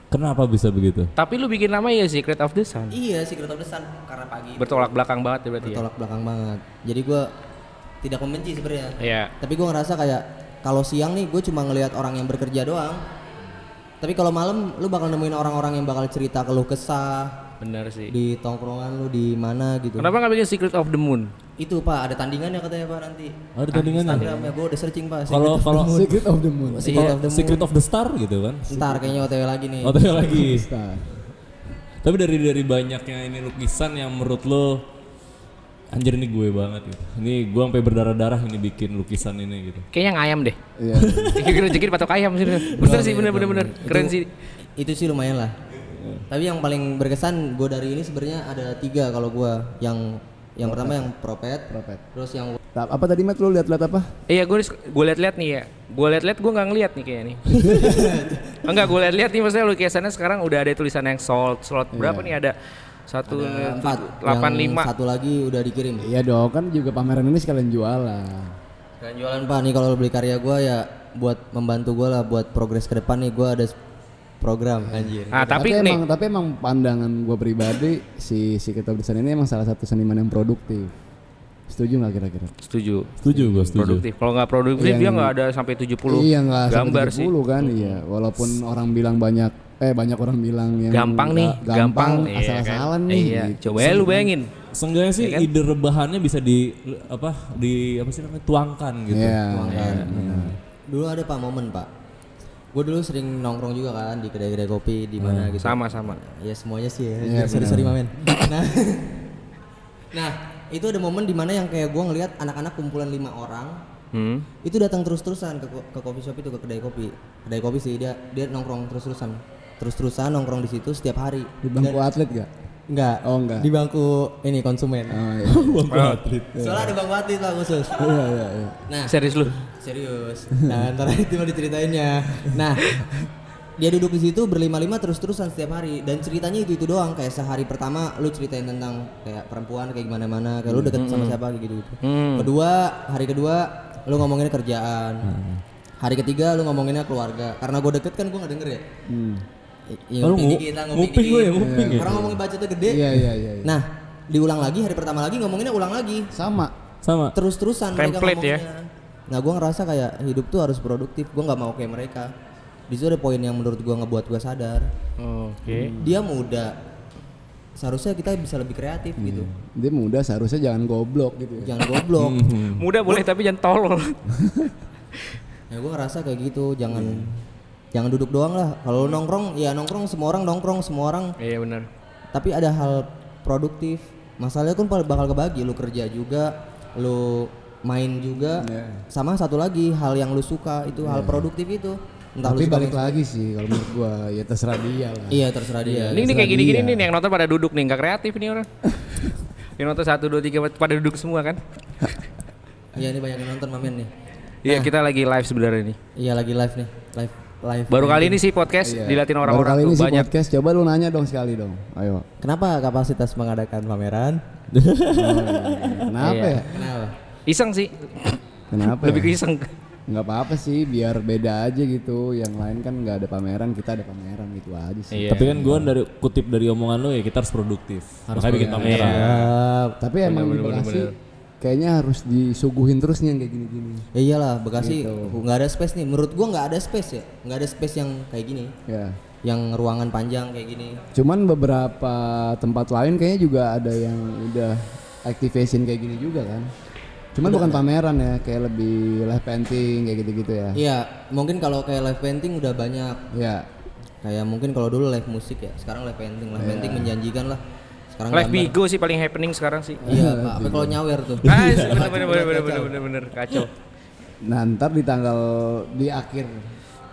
Kenapa bisa begitu? Tapi lu bikin nama ya Secret of the Sun. Iya, Secret of the Sun karena pagi. Bertolak belakang banget ya berarti. Bertolak belakang banget. Jadi gue tidak membenci sebenarnya. Iya. Tapi gue ngerasa kayak kalau siang nih gue cuma ngelihat orang yang bekerja doang. Tapi kalau malam lu bakal nemuin orang-orang yang bakal cerita keluh kesah. Bener sih. Di tongkrongan lu di mana gitu. Kenapa nggak bikin Secret of the Moon? Itu Pak, ada tandingannya katanya Pak nanti. Ada tandingannya? Instagramnya gue udah searching Pak. Kalau Secret of the Moon. Secret of the Star gitu kan? Star kayaknya OTW lagi nih. OTW lagi. Tapi dari banyaknya ini lukisan yang menurut lo anjir ini gue banget gitu. Ini gue sampai berdarah-darah ini bikin lukisan ini gitu. Kayaknya yang ayam deh. Iya. Rezeki patok ayam sih. Bener sih, bener. Keren sih. Itu sih lumayan lah. Tapi yang paling berkesan gue dari ini sebenarnya ada 3 kalau gue. Yang pertama yang propet. Terus yang Apa tadi Matt, lu lihat-lihat apa? Iya gue lihat-lihat nih ya. Gue lihat-lihat gue nggak ngeliat nih kayaknya nih. Enggak, gue lihat-lihat nih maksudnya lukisannya sekarang udah ada tulisan yang sold berapa nih, ada Satu Ada 4. 85. Yang satu lagi udah dikirim. Iya dong, kan juga pameran ini sekalian jualan. Kalian jualan Pak nih, kalau beli karya gua ya buat membantu gua lah buat progres ke depan nih. Gua ada program anjir. Nah, tapi nih tapi emang pandangan gue pribadi si Ketua Desain ini emang salah satu seniman yang produktif. Setuju nggak kira-kira? setuju. Gue setuju. Produktif. Kalau nggak produktif dia nggak ada sampai 70 Iya nggak gambar sampai 70 kan, iya. Walaupun orang bilang banyak orang bilang yang gampang nih, gampang asal-asalan iya, nih. Iya. Gitu. Coba ya lu bayangin. Seenggaknya sih Iya kan? ide rebahannya bisa di apa sih namanya tuangkan gitu. Iya. Dulu ada Pak momen Pak. Gue dulu sering nongkrong juga kan di kedai-kedai kopi di mana gitu. Sama-sama. Ya semuanya sih ya. Iya, Sorry Mamen. Nah, itu ada momen dimana yang kayak gue ngelihat anak-anak kumpulan 5 orang itu datang terus-terusan ke coffee shop itu, ke kedai kopi sih, dia nongkrong terus-terusan nongkrong di situ setiap hari. Di bangku atlet gak? Enggak. Oh enggak. Di bangku ini konsumen. Oh iya. Bangku atlet. Soalnya ada bangku atlet lah khusus. Iya. Nah, Serius lu? serius. Nah, ntar itu mau diceritainnya. Nah, dia duduk di situ berlima-lima terus-terusan setiap hari, dan ceritanya itu doang. Kayak sehari pertama lu ceritain tentang kayak perempuan kayak gimana, kayak lu deket sama siapa kayak gitu. Hari kedua lu ngomonginnya kerjaan. Hari ketiga lu ngomonginnya keluarga. Karena gue deket kan gue nggak denger ya. Nguping nguping ya. Orang ngomongin bacotnya gede. Iya. Nah, diulang lagi hari pertama lagi ngomonginnya ulang lagi. Sama. Terus-terusan mereka Template ya. ngomongnya. Nah, gue ngerasa kayak hidup tuh harus produktif. Gue nggak mau kayak mereka. Di situ ada poin yang menurut gue ngebuat gue sadar. Oke. Dia muda, seharusnya kita bisa lebih kreatif gitu. Dia muda, seharusnya jangan goblok gitu ya. Jangan goblok. Mudah boleh tapi jangan tolol. Ya gue ngerasa kayak gitu. Jangan duduk doang lah. Kalau nongkrong, ya nongkrong semua orang nongkrong semua orang. Iya benar. Tapi ada hal produktif. Masalahnya kan bakal kebagi. Lu kerja juga, lu main juga. Sama satu lagi hal yang lu suka itu hal produktif itu. Entah Tapi lu suka balik lagi sih kalau menurut gua, ya terserah dia lah. Iya terserah dia. Ini kayak gini-gini nih yang nonton pada duduk nih, nggak kreatif nih orang. Yang nonton 1, 2, 3 pada duduk semua kan? Iya ini banyak yang nonton Mamen nih. Iya kita lagi live sebenarnya nih. Iya lagi live nih, live. Baru kali ini sih podcast diliatin Baru orang-orang kali tuh ini sih banyak. podcast, coba lu nanya dong sekali dong. Ayo. Kenapa kapasitas mengadakan pameran? Kenapa Iya. ya? Kenapa? Iseng sih. Kenapa Lebih ya? ke iseng. Nggak apa-apa sih, biar beda aja gitu. Yang lain kan nggak ada pameran, kita ada pameran gitu aja sih. Iya. Tapi kan gue kutip dari omongan lu ya kita harus produktif. Makanya bikin pameran. Tapi emang di Bekasi kayaknya harus disuguhin terus nih yang kayak gini-gini. Ya iyalah Bekasi nggak ada space nih. Menurut gua nggak ada space ya. Nggak ada space yang kayak gini. Ya. Yang ruangan panjang kayak gini. Cuman beberapa tempat lain kayaknya juga ada yang udah activation kayak gini juga kan. Cuman bukan pameran ya, kayak lebih live painting kayak gitu-gitu ya. Iya, mungkin kalau kayak live painting udah banyak. Ya. Kayak mungkin kalau dulu live musik ya, sekarang live painting. Live painting menjanjikan lah. Sekarang Live gambar. Bigo sih paling happening sekarang sih. Iya, Pak. Apa kalau nyawer tuh? Bener kacau. Nah, ntar di akhir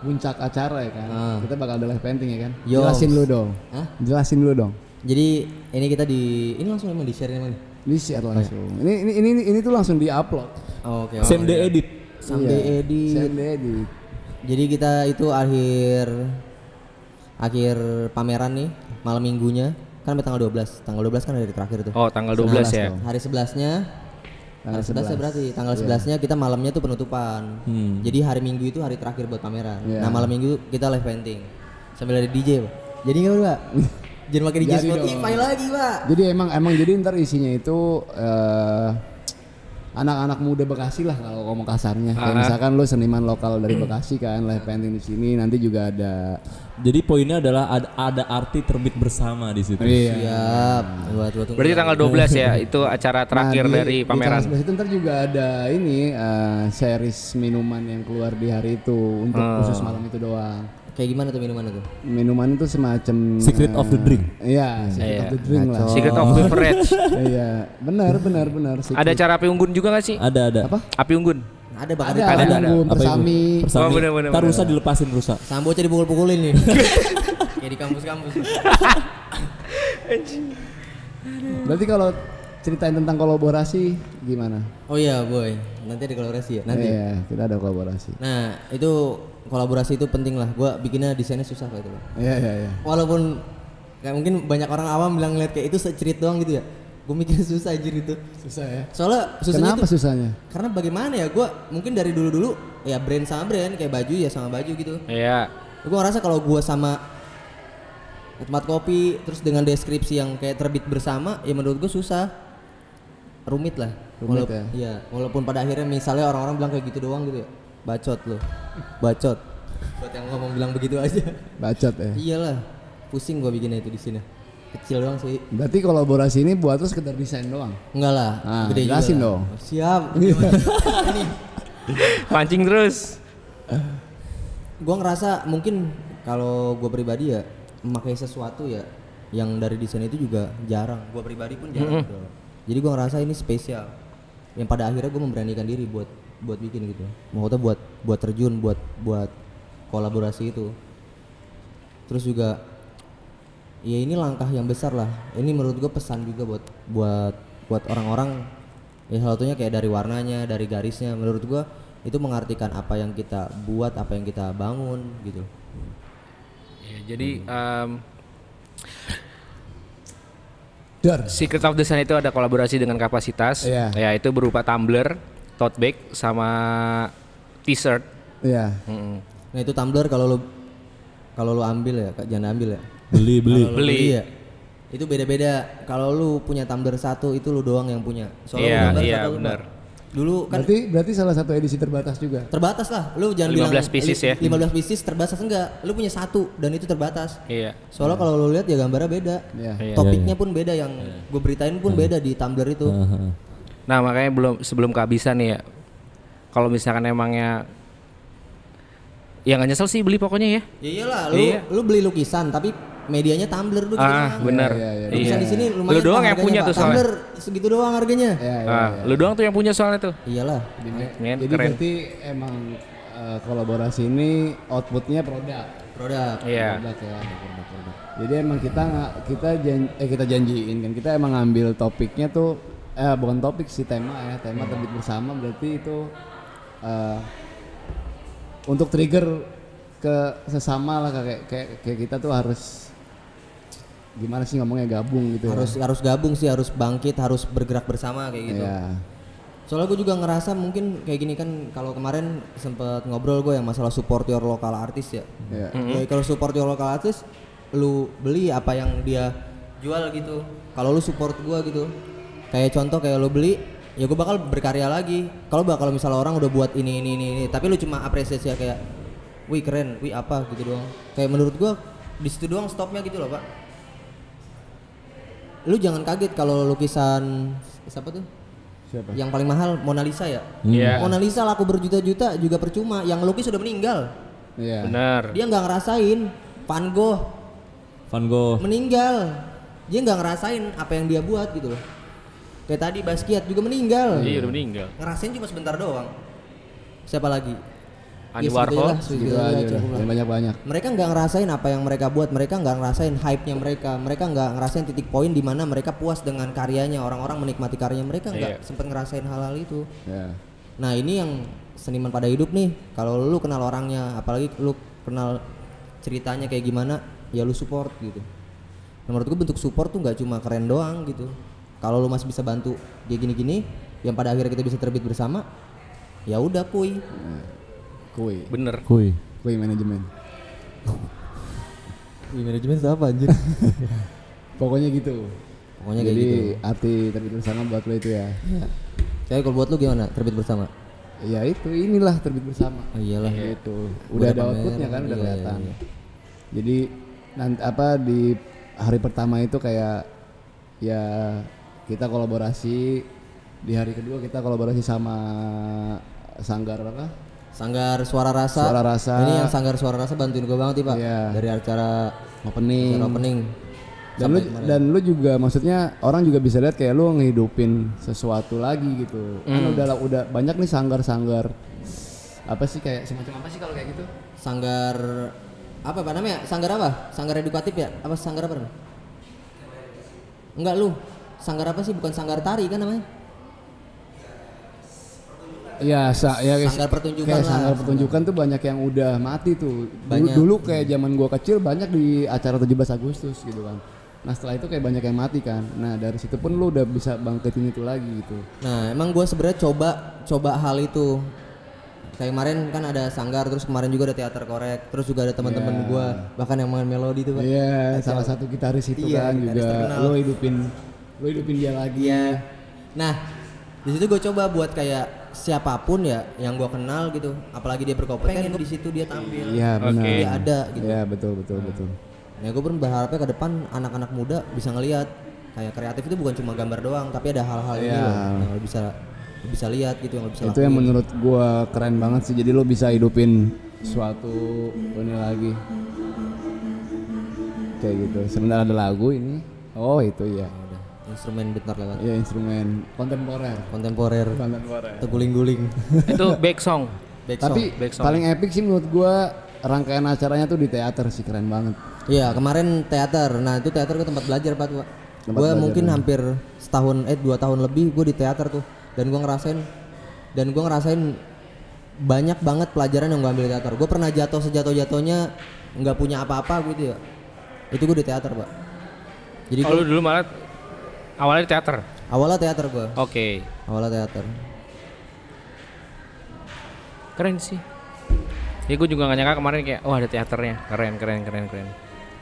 puncak acara ya kan. Kita bakal ada live painting ya kan. Yo. Jelasin dulu dong. Hah? Jelasin dulu dong. Jadi ini kita ini langsung emang di-share emang nih. Di share langsung. Ini tuh langsung di-upload. Oh, oke. Same day edit. Sampai edit. Same day edit. Jadi kita itu akhir pameran nih malam minggunya kan sampai tanggal 12. Tanggal 12 kan hari terakhir tuh. Oh tanggal 12 ya. Hari 11-nya Tanggal 11 berarti tanggal 11-nya kita malamnya tuh penutupan. Jadi hari Minggu itu hari terakhir buat pameran. Nah, malam Minggu kita live painting. Sambil ada DJ, Pak. Jadi enggak, Pak? Jangan pakai DJ Spotify lagi, Pak. Jadi emang jadi ntar isinya itu anak-anak muda Bekasi lah kalau ngomong kasarnya. Kayak misalkan lu seniman lokal dari Bekasi kan live painting di sini, nanti juga ada. Jadi poinnya adalah ada arti terbit bersama di situ. Iya. Siap. Berarti tanggal 12 ya itu acara terakhir dari pameran. Di tanggal 11 itu ntar juga ada ini series minuman yang keluar di hari itu untuk khusus malam itu doang. Kayak gimana tuh minuman itu? Minuman itu semacam Secret of the drink. Iya, secret of the drink lah. Secret of beverage. Iya, benar. Ada cara api unggun juga gak sih? Ada. Apa? Api unggun. Ada bakal Ada. Persami. Oh, bener. Ntar rusa dilepasin rusa. Sambo jadi dipukul-pukulin nih. Kayak di kampus-kampus. Berarti kalau ceritain tentang kolaborasi gimana? Oh iya, Boy. Nanti ada kolaborasi ya? Nanti. Iya, kita ada kolaborasi. Nah, itu kolaborasi itu penting lah. Gua bikinnya desainnya susah kayak itu, Pak. Iya. Walaupun Kayak mungkin banyak orang awam bilang ngeliat kayak itu secerit doang gitu ya. Gue mikir susah anjir itu. Susah ya. Soalnya susahnya Kenapa susahnya? Karena bagaimana ya, gue mungkin dari dulu ya brand sama brand, kayak baju ya sama baju gitu. Iya. Gue ngerasa kalau gue sama tempat kopi terus dengan deskripsi yang kayak terbit bersama, ya menurut gue susah, rumit lah. Rumit ya? Iya, walaupun pada akhirnya misalnya orang-orang bilang kayak gitu doang gitu ya, bacot loh, bacot. Buat yang ngomong bilang begitu aja. Bacot ya. Iyalah, pusing gue bikinnya itu di sini. Kecil doang sih. Berarti kolaborasi ini buat lu sekedar desain doang? Enggak lah, Nah, gede juga jelasin lah. dong. Siap. Ini Pancing terus. gue ngerasa mungkin kalau gue pribadi ya memakai sesuatu ya yang dari desain itu juga jarang. Gue pribadi pun jarang. Gitu. Jadi gue ngerasa ini spesial. Yang pada akhirnya gue memberanikan diri buat bikin gitu. Maksudnya buat terjun, buat kolaborasi itu. Terus juga ya ini langkah yang besar lah. Ini menurut gue pesan juga buat orang-orang. Ya salah satunya kayak dari warnanya, dari garisnya. Menurut gue itu mengartikan apa yang kita buat, apa yang kita bangun gitu. Ya, jadi Dar. Secret of Design itu ada kolaborasi dengan kapasitas. Iya. Ya itu berupa tumbler, tote bag, sama t-shirt. Iya. Nah itu tumbler kalau lu ambil ya, jangan ambil ya. Beli. Kalau lu Beli. ya, itu beda-beda. Kalau lu punya tumbler satu itu lu doang yang punya. Soalnya Iya, tumbler iya, satu lu benar. Pak. Dulu kan Berarti salah satu edisi terbatas juga. terbatas lah. Lu jangan 15 bilang pieces ya. 15 pieces terbatas, enggak. Lu punya satu dan itu terbatas. Iya. Soalnya kalau lu lihat ya gambarnya beda. Iya. Iya. Topiknya pun beda, yang gue beritain pun beda di tumbler itu. Nah makanya sebelum kehabisan nih ya, kalau misalkan emangnya ya nggak nyesel sih beli pokoknya ya. Ya iyalah, Iya. lu beli lukisan tapi medianya tumbler dulu gitu doang. Bener. Iya. Lukisan di sini lumayan. Lu doang Pak, yang harganya, punya Pak. tuh soalnya. Tumbler segitu doang harganya. Iya. Lu doang tuh yang punya soalnya tuh. Iyalah. Men, Jadi keren. berarti emang kolaborasi ini outputnya produk. Produk. Iya. Produk ya. Produk. Jadi emang kita janjiin kan, kita emang ngambil topiknya tuh bukan topik sih, tema ya, tema terbit bersama. Berarti itu untuk trigger ke sesama lah, kayak kita tuh harus gimana sih ngomongnya, gabung gitu. Harus gabung sih, harus bangkit, harus bergerak bersama kayak gitu. Iya. Soalnya gue juga ngerasa mungkin kayak gini kan, kalau kemarin sempet ngobrol gue yang masalah support your local artist ya. Iya. Ya, kalau support your local artist, lu beli apa yang dia jual gitu. Kalau lu support gue gitu, kayak contoh kayak lu beli, ya gue bakal berkarya lagi. Kalau misalnya orang udah buat ini, tapi lu cuma apresiasi ya, kayak, wih keren, wih apa gitu doang. Kayak menurut gue di situ doang stopnya gitu loh Pak. Lu jangan kaget kalau lukisan siapa tuh? Siapa? Yang paling mahal Mona Lisa ya. Iya. Mona Lisa laku berjuta-juta juga percuma. Yang lukis sudah meninggal. Iya. Bener. Dia nggak ngerasain. Van Gogh meninggal. Dia nggak ngerasain apa yang dia buat gitu loh. Kayak tadi Basquiat juga meninggal. Iya udah meninggal. Ngerasain cuma sebentar doang. Siapa lagi? Andy Ya, Warhol. Gitu aja udah, jangan banyak-banyak. Mereka nggak ngerasain apa yang mereka buat, mereka nggak ngerasain hype-nya mereka nggak ngerasain titik poin di mana mereka puas dengan karyanya, orang-orang menikmati karyanya, mereka nggak sempet ngerasain hal-hal itu. Ya. Nah ini yang seniman pada hidup nih, kalau lu kenal orangnya, apalagi lu kenal ceritanya kayak gimana, ya lu support gitu. Nah, menurut gue bentuk support tuh nggak cuma keren doang gitu. Kalau lu masih bisa bantu dia gini-gini, yang pada akhirnya kita bisa terbit bersama, ya udah kuy. Kui manajemen. Kui manajemen itu apa anjir? Pokoknya gitu. Pokoknya kayak jadi gitu. arti terbit bersama buat lo itu ya. Jadi kalau buat lu gimana terbit bersama? Ya itu, inilah terbit bersama. Oh iyalah. Gitu. Udah ada pamer, outputnya kan, udah iya, kelihatan. iya. Jadi nanti di hari pertama itu kayak ya kita kolaborasi, di hari kedua kita kolaborasi sama Sanggar apa? Sanggar Suara Rasa. Ini yang Sanggar Suara Rasa bantuin gue banget nih Pak. Iya. Dari acara Opening. Dan lu juga, maksudnya orang juga bisa lihat kayak lu ngehidupin sesuatu lagi gitu. Kan udah banyak nih sanggar-sanggar. Apa sih, kayak semacam apa sih kalau kayak gitu? Sanggar apa Pak namanya? Sanggar apa? Sanggar edukatif ya? Apa sanggar apa? Enggak lu. Sanggar apa sih? Bukan sanggar tari kan namanya? Iya, Sanggar pertunjukan kayak lah. sanggar pertunjukan tuh banyak yang udah mati tuh. Banyak. Dulu kayak zaman gua kecil banyak di acara 17 Agustus gitu kan. Nah setelah itu kayak banyak yang mati kan. Nah dari situ pun lu udah bisa bangkitin itu lagi gitu. Nah emang gue sebenarnya coba hal itu. Kayak kemarin kan ada sanggar, terus kemarin juga ada teater korek, terus juga ada teman-teman gue bahkan yang main melodi tuh Pak. Iya, salah satu gitaris itu kan gitaris juga terkenal. Lu hidupin dia lagi. Iya. Nah, di situ gue coba buat kayak siapapun ya yang gue kenal gitu, apalagi dia berkompeten di situ dia tampil. Iya benar. Dia ada gitu. Iya betul. Nah, gue pun berharapnya ke depan anak-anak muda bisa ngelihat kayak kreatif itu bukan cuma gambar doang, tapi ada hal-hal ini loh yang bisa lihat gitu, yang bisa itu lakuin. Yang menurut gua keren banget sih, jadi lo bisa hidupin suatu ini lagi kayak gitu. Sebenarnya ada lagu ini, oh itu ya instrumen bentar lewat. Iya instrumen kontemporer terguling-guling. Itu back song. Tapi paling epic sih menurut gua rangkaian acaranya tuh di teater sih, keren banget. Iya kemarin teater, nah itu teater gue tempat belajar Pak. Gue mungkin hampir 2 tahun lebih gue di teater tuh. Dan gue ngerasain banyak banget pelajaran yang gue ambil di teater. Gue pernah jatuh sejatuh-jatuhnya nggak punya apa-apa gitu ya. Itu gue di teater Pak. Jadi lu dulu malah awalnya di teater? Awalnya teater gue. Oke. Awalnya teater. Keren sih. Ya gue juga gak nyangka kemarin kayak ada teaternya. Keren.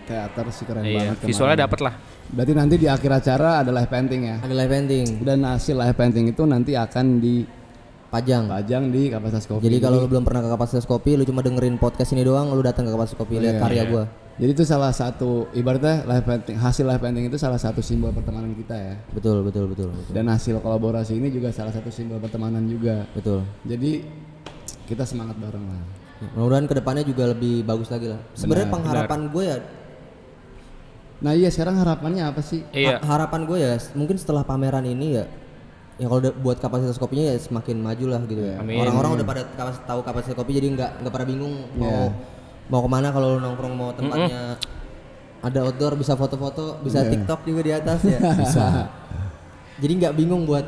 Teater sih keren banget. Visualnya dapet lah. Berarti nanti di akhir acara ada live painting ya? Ada live painting. Dan hasil live painting itu nanti akan dipajang di Kapasitas Kopi. Jadi kalau lu belum pernah ke Kapasitas Kopi, lu cuma dengerin podcast ini doang, lu datang ke Kapasitas Kopi lihat karya gua. Jadi itu salah satu ibaratnya hasil live painting itu salah satu simbol pertemanan kita ya. Betul. Dan hasil kolaborasi ini juga salah satu simbol pertemanan juga. Betul. Jadi kita semangat bareng lah. Mudah-mudahan kedepannya juga lebih bagus lagi lah. Sebenarnya pengharapan gue ya. Nah iya sekarang harapannya apa sih? Harapan gue ya mungkin setelah pameran ini ya kalau buat Kapasitas Kopinya ya semakin maju lah gitu ya. Orang-orang udah pada tahu Kapasitas Kopi, jadi nggak pada bingung mau kemana kalau nongkrong, mau tempatnya ada outdoor, bisa foto-foto, bisa TikTok juga di atas ya. Bisa. Jadi nggak bingung buat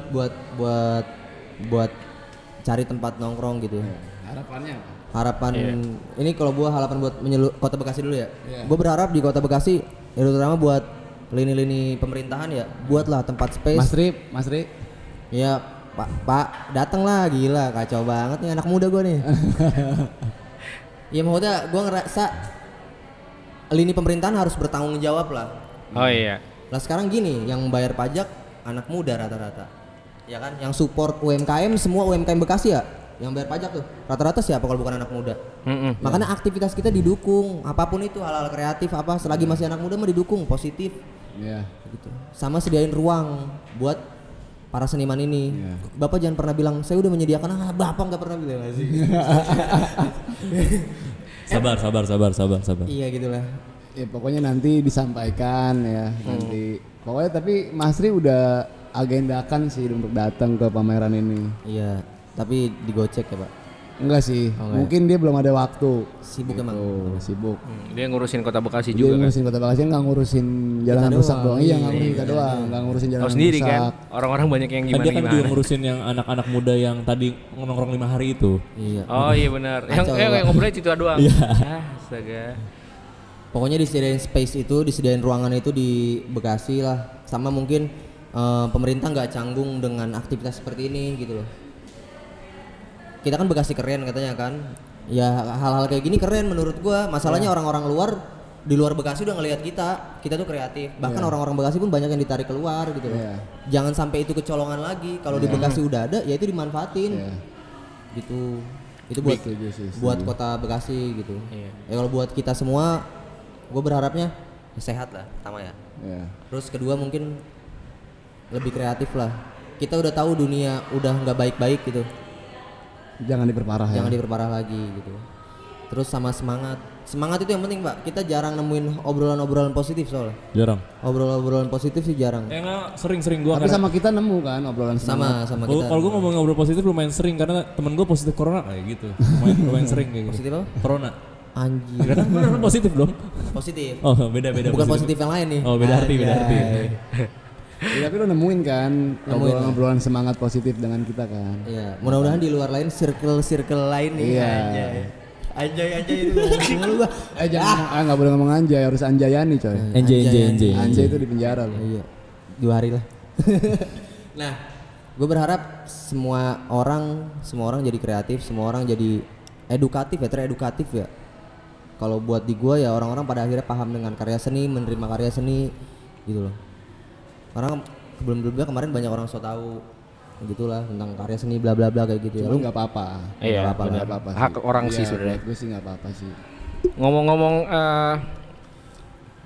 cari tempat nongkrong gitu. Harapannya apa? Harapan ini kalau gua harapan buat Kota Bekasi dulu ya. Gua berharap di Kota Bekasi ya terutama buat lini-lini pemerintahan ya, buatlah tempat space. Mas Ri. Ya, Pak datang lah, gila kacau banget nih anak muda gua nih. Ya maksudnya gua ngerasa lini pemerintahan harus bertanggung jawab lah. Oh iya. Lah sekarang gini, yang bayar pajak anak muda rata-rata. Ya kan, yang support UMKM semua UMKM Bekasi ya. Yang bayar pajak tuh rata-rata siapa kalau bukan anak muda? Makanya aktivitas kita didukung, apapun itu, hal-hal kreatif apa, selagi masih anak muda mah didukung, positif. Gitu. Sama sediain ruang buat para seniman ini. Bapak jangan pernah bilang saya udah menyediakan. Bapak nggak pernah bilang sih. Sabar. Iya gitulah. Ya pokoknya nanti disampaikan ya nanti. Pokoknya tapi Mas Ri udah agendakan sih untuk datang ke pameran ini. Iya. Tapi digocek ya Pak? Enggak sih, mungkin dia belum ada waktu. Sibuk gitu. Emang? Sibuk. Dia ngurusin Kota Bekasi juga kan? Dia ngurusin Kota Bekasi, nggak ngurusin jalanan rusak doang. Iya nggak ngurusin kita doang, nggak ngurusin jalanan rusak. Sendiri kan, orang-orang banyak yang gimana-gimana. Dia kan juga ngurusin yang anak-anak muda yang tadi nongkrong 5 hari itu. Iya. Oh iya benar, yang ngobrolnya itu doang. Astaga. Pokoknya disediain space itu, disediain ruangan itu di Bekasi lah. Sama mungkin pemerintah nggak canggung dengan aktivitas seperti ini gitu loh. Kita kan Bekasi keren katanya kan, ya hal-hal kayak gini keren menurut gua. Masalahnya orang-orang luar di luar Bekasi udah ngelihat kita tuh kreatif, bahkan orang-orang Bekasi pun banyak yang ditarik keluar gitu loh. Jangan sampai itu kecolongan lagi. Kalau di Bekasi udah ada ya itu dimanfaatin gitu. Itu buat kota Bekasi gitu. Ya kalau buat kita semua gua berharapnya sehat lah pertama ya. Terus kedua mungkin lebih kreatif lah. Kita udah tahu dunia udah nggak baik-baik gitu. Jangan diperparah lagi gitu. Terus sama semangat itu yang penting Pak. Kita jarang nemuin obrolan positif soalnya. Jarang. Obrolan positif sih jarang. Sering gua. Tapi sama kita nemu kan obrolan sama kita. Kalau gua ngomong ngobrol positif lumayan sering karena temen gua positif corona kayak gitu. Lumayan sering kayak gitu. Positif apa? Corona. Anjir. Kan positif dong. Positif. Oh beda. Bukan positif yang lain nih. Oh beda arti. Ya, tapi lo nemuin kan obrolan semangat positif dengan kita kan. Iya. Mudah-mudahan di luar lain circle lain nih. Iya. Anjay itu ngomong gua. Jangan enggak boleh ngomong anjay, harus anjayani coy. Anjay itu di penjara loh. Iya. 2 hari lah. Nah, gue berharap semua orang jadi kreatif, semua orang jadi edukatif ya, teredukatif ya. Kalau buat di gue ya orang-orang pada akhirnya paham dengan karya seni, menerima karya seni gitu loh. Karena sebelum-sebelumnya kemarin banyak orang so tahu gitulah tentang karya seni bla bla bla kayak gitu ya. Lu nggak apa-apa. Iya, nggak apa-apa. Hak orang sih sebenarnya. Gue sih nggak apa-apa sih. Ngomong-ngomong,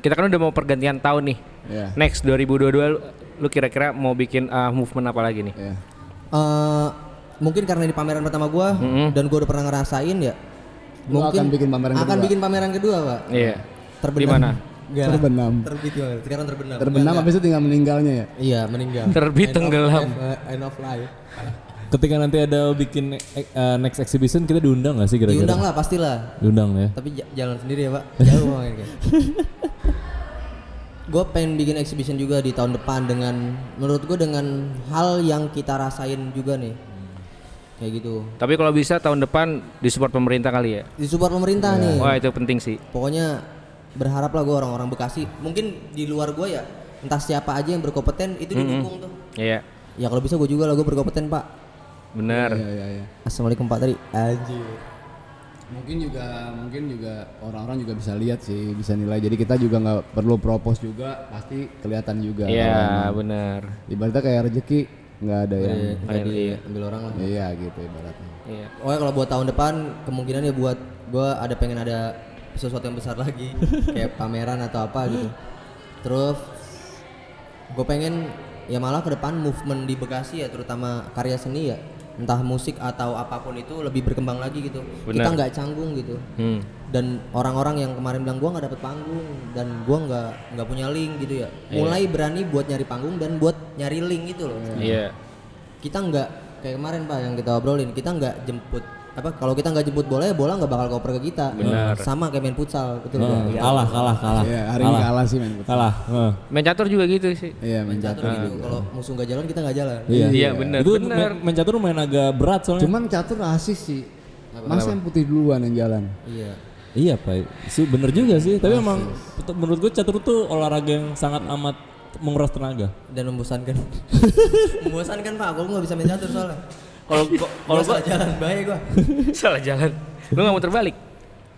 kita kan udah mau pergantian tahun nih. Yeah. Next 2022 lu kira-kira mau bikin movement apa lagi nih? Yeah. Mungkin karena di pameran pertama gue dan gue udah pernah ngerasain ya. Mungkin akan bikin pameran kedua. Pak. Iya. Terbenam. Di mana? Terbenam. Terbit banget. Sekarang terbenam. Terbenam habis itu tinggal meninggalnya ya. Iya, meninggal. Terbit tenggelam. End of life. Ketika nanti ada bikin next exhibition kita diundang nggak sih kira-kira? Diundang lah pastilah. Diundang ya. Tapi jalan sendiri ya Pak. Jauh banget kan. Gue pengen bikin exhibition juga di tahun depan dengan menurut gue dengan hal yang kita rasain juga nih. Kayak gitu. Tapi kalau bisa tahun depan disupport pemerintah kali ya? Disupport pemerintah nih. Wah itu penting sih. Pokoknya berharap lah gue orang-orang Bekasi. Mungkin di luar gue ya entah siapa aja yang berkompeten itu didukung tuh. Iya. Ya kalau bisa gue juga lah, gue berkompeten Pak. Benar. Iya. Assalamualaikum Pak Tari. Anjir. Mungkin juga orang-orang juga bisa lihat sih, bisa nilai. Jadi kita juga nggak perlu propose juga, pasti kelihatan juga. Iya benar. Ibaratnya kayak rezeki nggak ada yang ambil orang lah. Iya gitu ibaratnya. Iya. Pokoknya kalau buat tahun depan kemungkinan ya buat gue pengen ada sesuatu yang besar lagi kayak pameran atau apa gitu. Terus gue pengen ya malah ke depan movement di Bekasi ya terutama karya seni ya. Entah musik atau apapun itu lebih berkembang lagi gitu. Bener. Kita nggak canggung gitu. Dan orang-orang yang kemarin bilang gua nggak dapet panggung dan gua nggak punya link gitu ya. Mulai berani buat nyari panggung dan buat nyari link gitu loh. Iya. Kita nggak kayak kemarin Pak yang kita obrolin, kita nggak jemput kalau kita nggak jemput bola ya bola nggak bakal koper ke kita. Benar. Sama kayak main futsal betul Pak. Kalah. Iya, hari ini kalah sih main futsal. Kalah. Main catur juga gitu sih. Iya, main catur. Gitu. Kalau musuh nggak jalan kita nggak jalan. Iya benar. Itu main catur main agak berat soalnya. Cuman catur rasis sih. Masa yang putih duluan yang jalan? Iya. Iya Pak, sih bener juga sih. Tapi emang menurut gue catur tuh olahraga yang sangat amat menguras tenaga Dan membosankan. Membosankan Pak, aku nggak bisa main catur soalnya. Kalau salah jalan bahaya gua. Salah jalan. Lu nggak mau terbalik?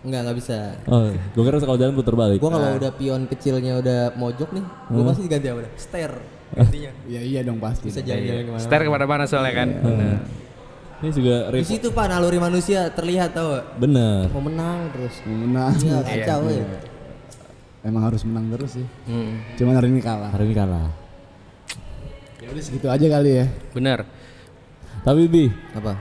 Nggak bisa. Oh, gue kira kalau jalan putar balik. Gua kalau udah pion kecilnya udah mojok nih, gua pasti diganti apa dah? Stair gantinya. Iya dong pasti. Bisa jalan-jalan kemana. Stair kemana-mana soalnya kan. Ini juga Di situ Pak naluri manusia terlihat tau gak? bener. Mau menang terus. Menang. Iya kacau ya. Emang harus menang terus sih. Cuman hari ini kalah. Hari ini kalah. Ya udah segitu aja kali ya. Bener. Tapi Bi, Apa?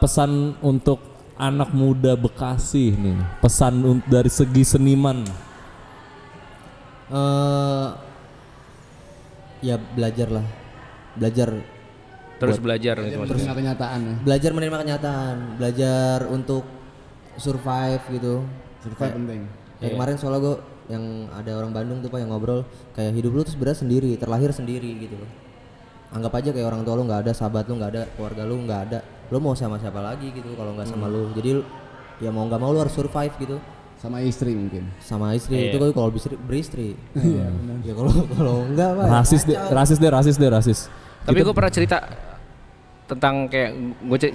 pesan untuk anak muda Bekasi nih, pesan dari segi seniman. Ya belajar lah. Belajar. Terus belajar gitu Terus kenyataan ya. Belajar menerima kenyataan. Belajar untuk survive gitu. Survive penting. Kayak kemarin soalnya gue yang ada orang Bandung tuh Pak yang ngobrol kayak hidup lu tuh sebenarnya sendiri, terlahir sendiri gitu loh. Anggap aja kayak orang tua lu nggak ada, sahabat lu nggak ada, keluarga lu nggak ada, lu mau sama siapa lagi gitu kalau nggak sama lu. Jadi ya mau nggak mau lu harus survive gitu. Sama istri mungkin. Sama istri itu kalau beristri. Iya benar. Ya kalau enggak Pak. Rasis deh. Tapi gue pernah cerita tentang kayak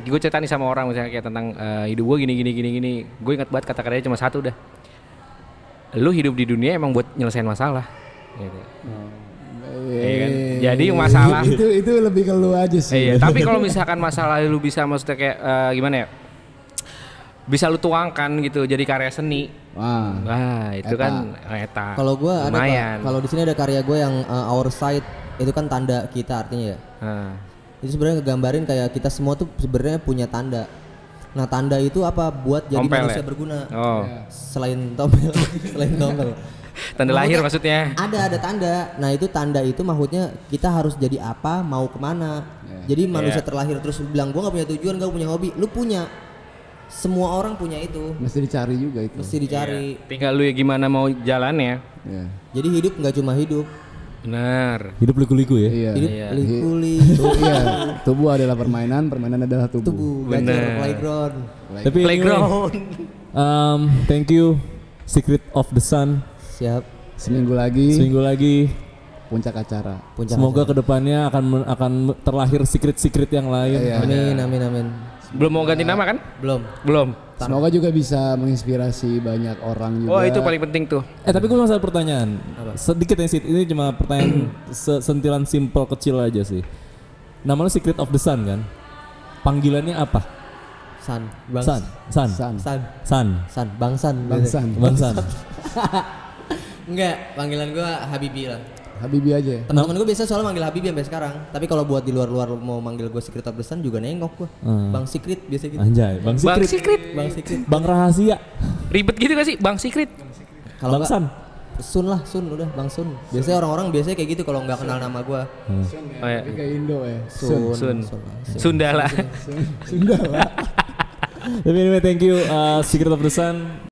gue cerita nih sama orang misalnya kayak tentang hidup gue gini. Gue ingat banget kata-katanya cuma satu dah. Lu hidup di dunia emang buat nyelesain masalah. Gitu. Iya kan? Jadi masalah itu lebih ke lu aja sih. Iya, tapi kalau misalkan masalah lu bisa maksudnya kayak gimana ya? Bisa lu tuangkan gitu jadi karya seni. Wah, itu eta. kan eta. Kalau gue ada lumayan. kalau di sini ada karya gue yang our side itu kan tanda kita artinya ya. Itu sebenarnya ngegambarin kayak kita semua tuh sebenarnya punya tanda. Nah tanda itu apa buat jadi Tompel manusia ya? berguna. Oh. Selain tompel, selain tompel. Tanda lahir maksudnya. Ada tanda. Nah itu tanda itu maksudnya kita harus jadi apa, mau kemana. Jadi manusia terlahir terus bilang gue nggak punya tujuan, gak punya hobi. Lu punya. Semua orang punya itu. Mesti dicari juga itu. Mesti dicari. Tinggal lu ya gimana mau jalannya. Iya. Jadi hidup nggak cuma hidup. Benar. Hidup liku-liku ya. Iya. Hidup Iya. liku-liku. Iya. Tubuh adalah permainan, permainan adalah tubuh. Tubuh, Bener. gacor, playground. Tapi anyway, Playground. thank you Secret of the Sun. Siap. Seminggu lagi puncak acara. Semoga kedepannya akan terlahir secret yang lain. Iya. Amin. Belum mau ganti nama kan? Belum. Semoga juga bisa menginspirasi banyak orang juga. Oh, itu paling penting tuh. Tapi gue masalah pertanyaan. Sedikit yang sih, ini cuma pertanyaan sentilan simple kecil aja sih. Nama lu Secret of the Sun kan? Panggilannya apa? San. Bang San. Enggak, panggilan gua Habibi lah. Habibi aja. Teman-teman gue biasa soalnya manggil Habibi sampai sekarang. Tapi kalau buat di luar-luar mau manggil gue Secret of the Sun juga nengok gue. Bang Secret biasa gitu. Anjay, Bang Secret. Bang Secret. Bang Rahasia. Ribet gitu gak sih Bang Secret? Kalau Bang San. Sun lah, Sun udah Bang Sun. Biasanya orang-orang biasanya kayak gitu kalau nggak kenal nama gue. Oh, ya. Kayak Indo ya. Sun. Sundala. Sunda lah. Tapi anyway, thank you Secret of the Sun.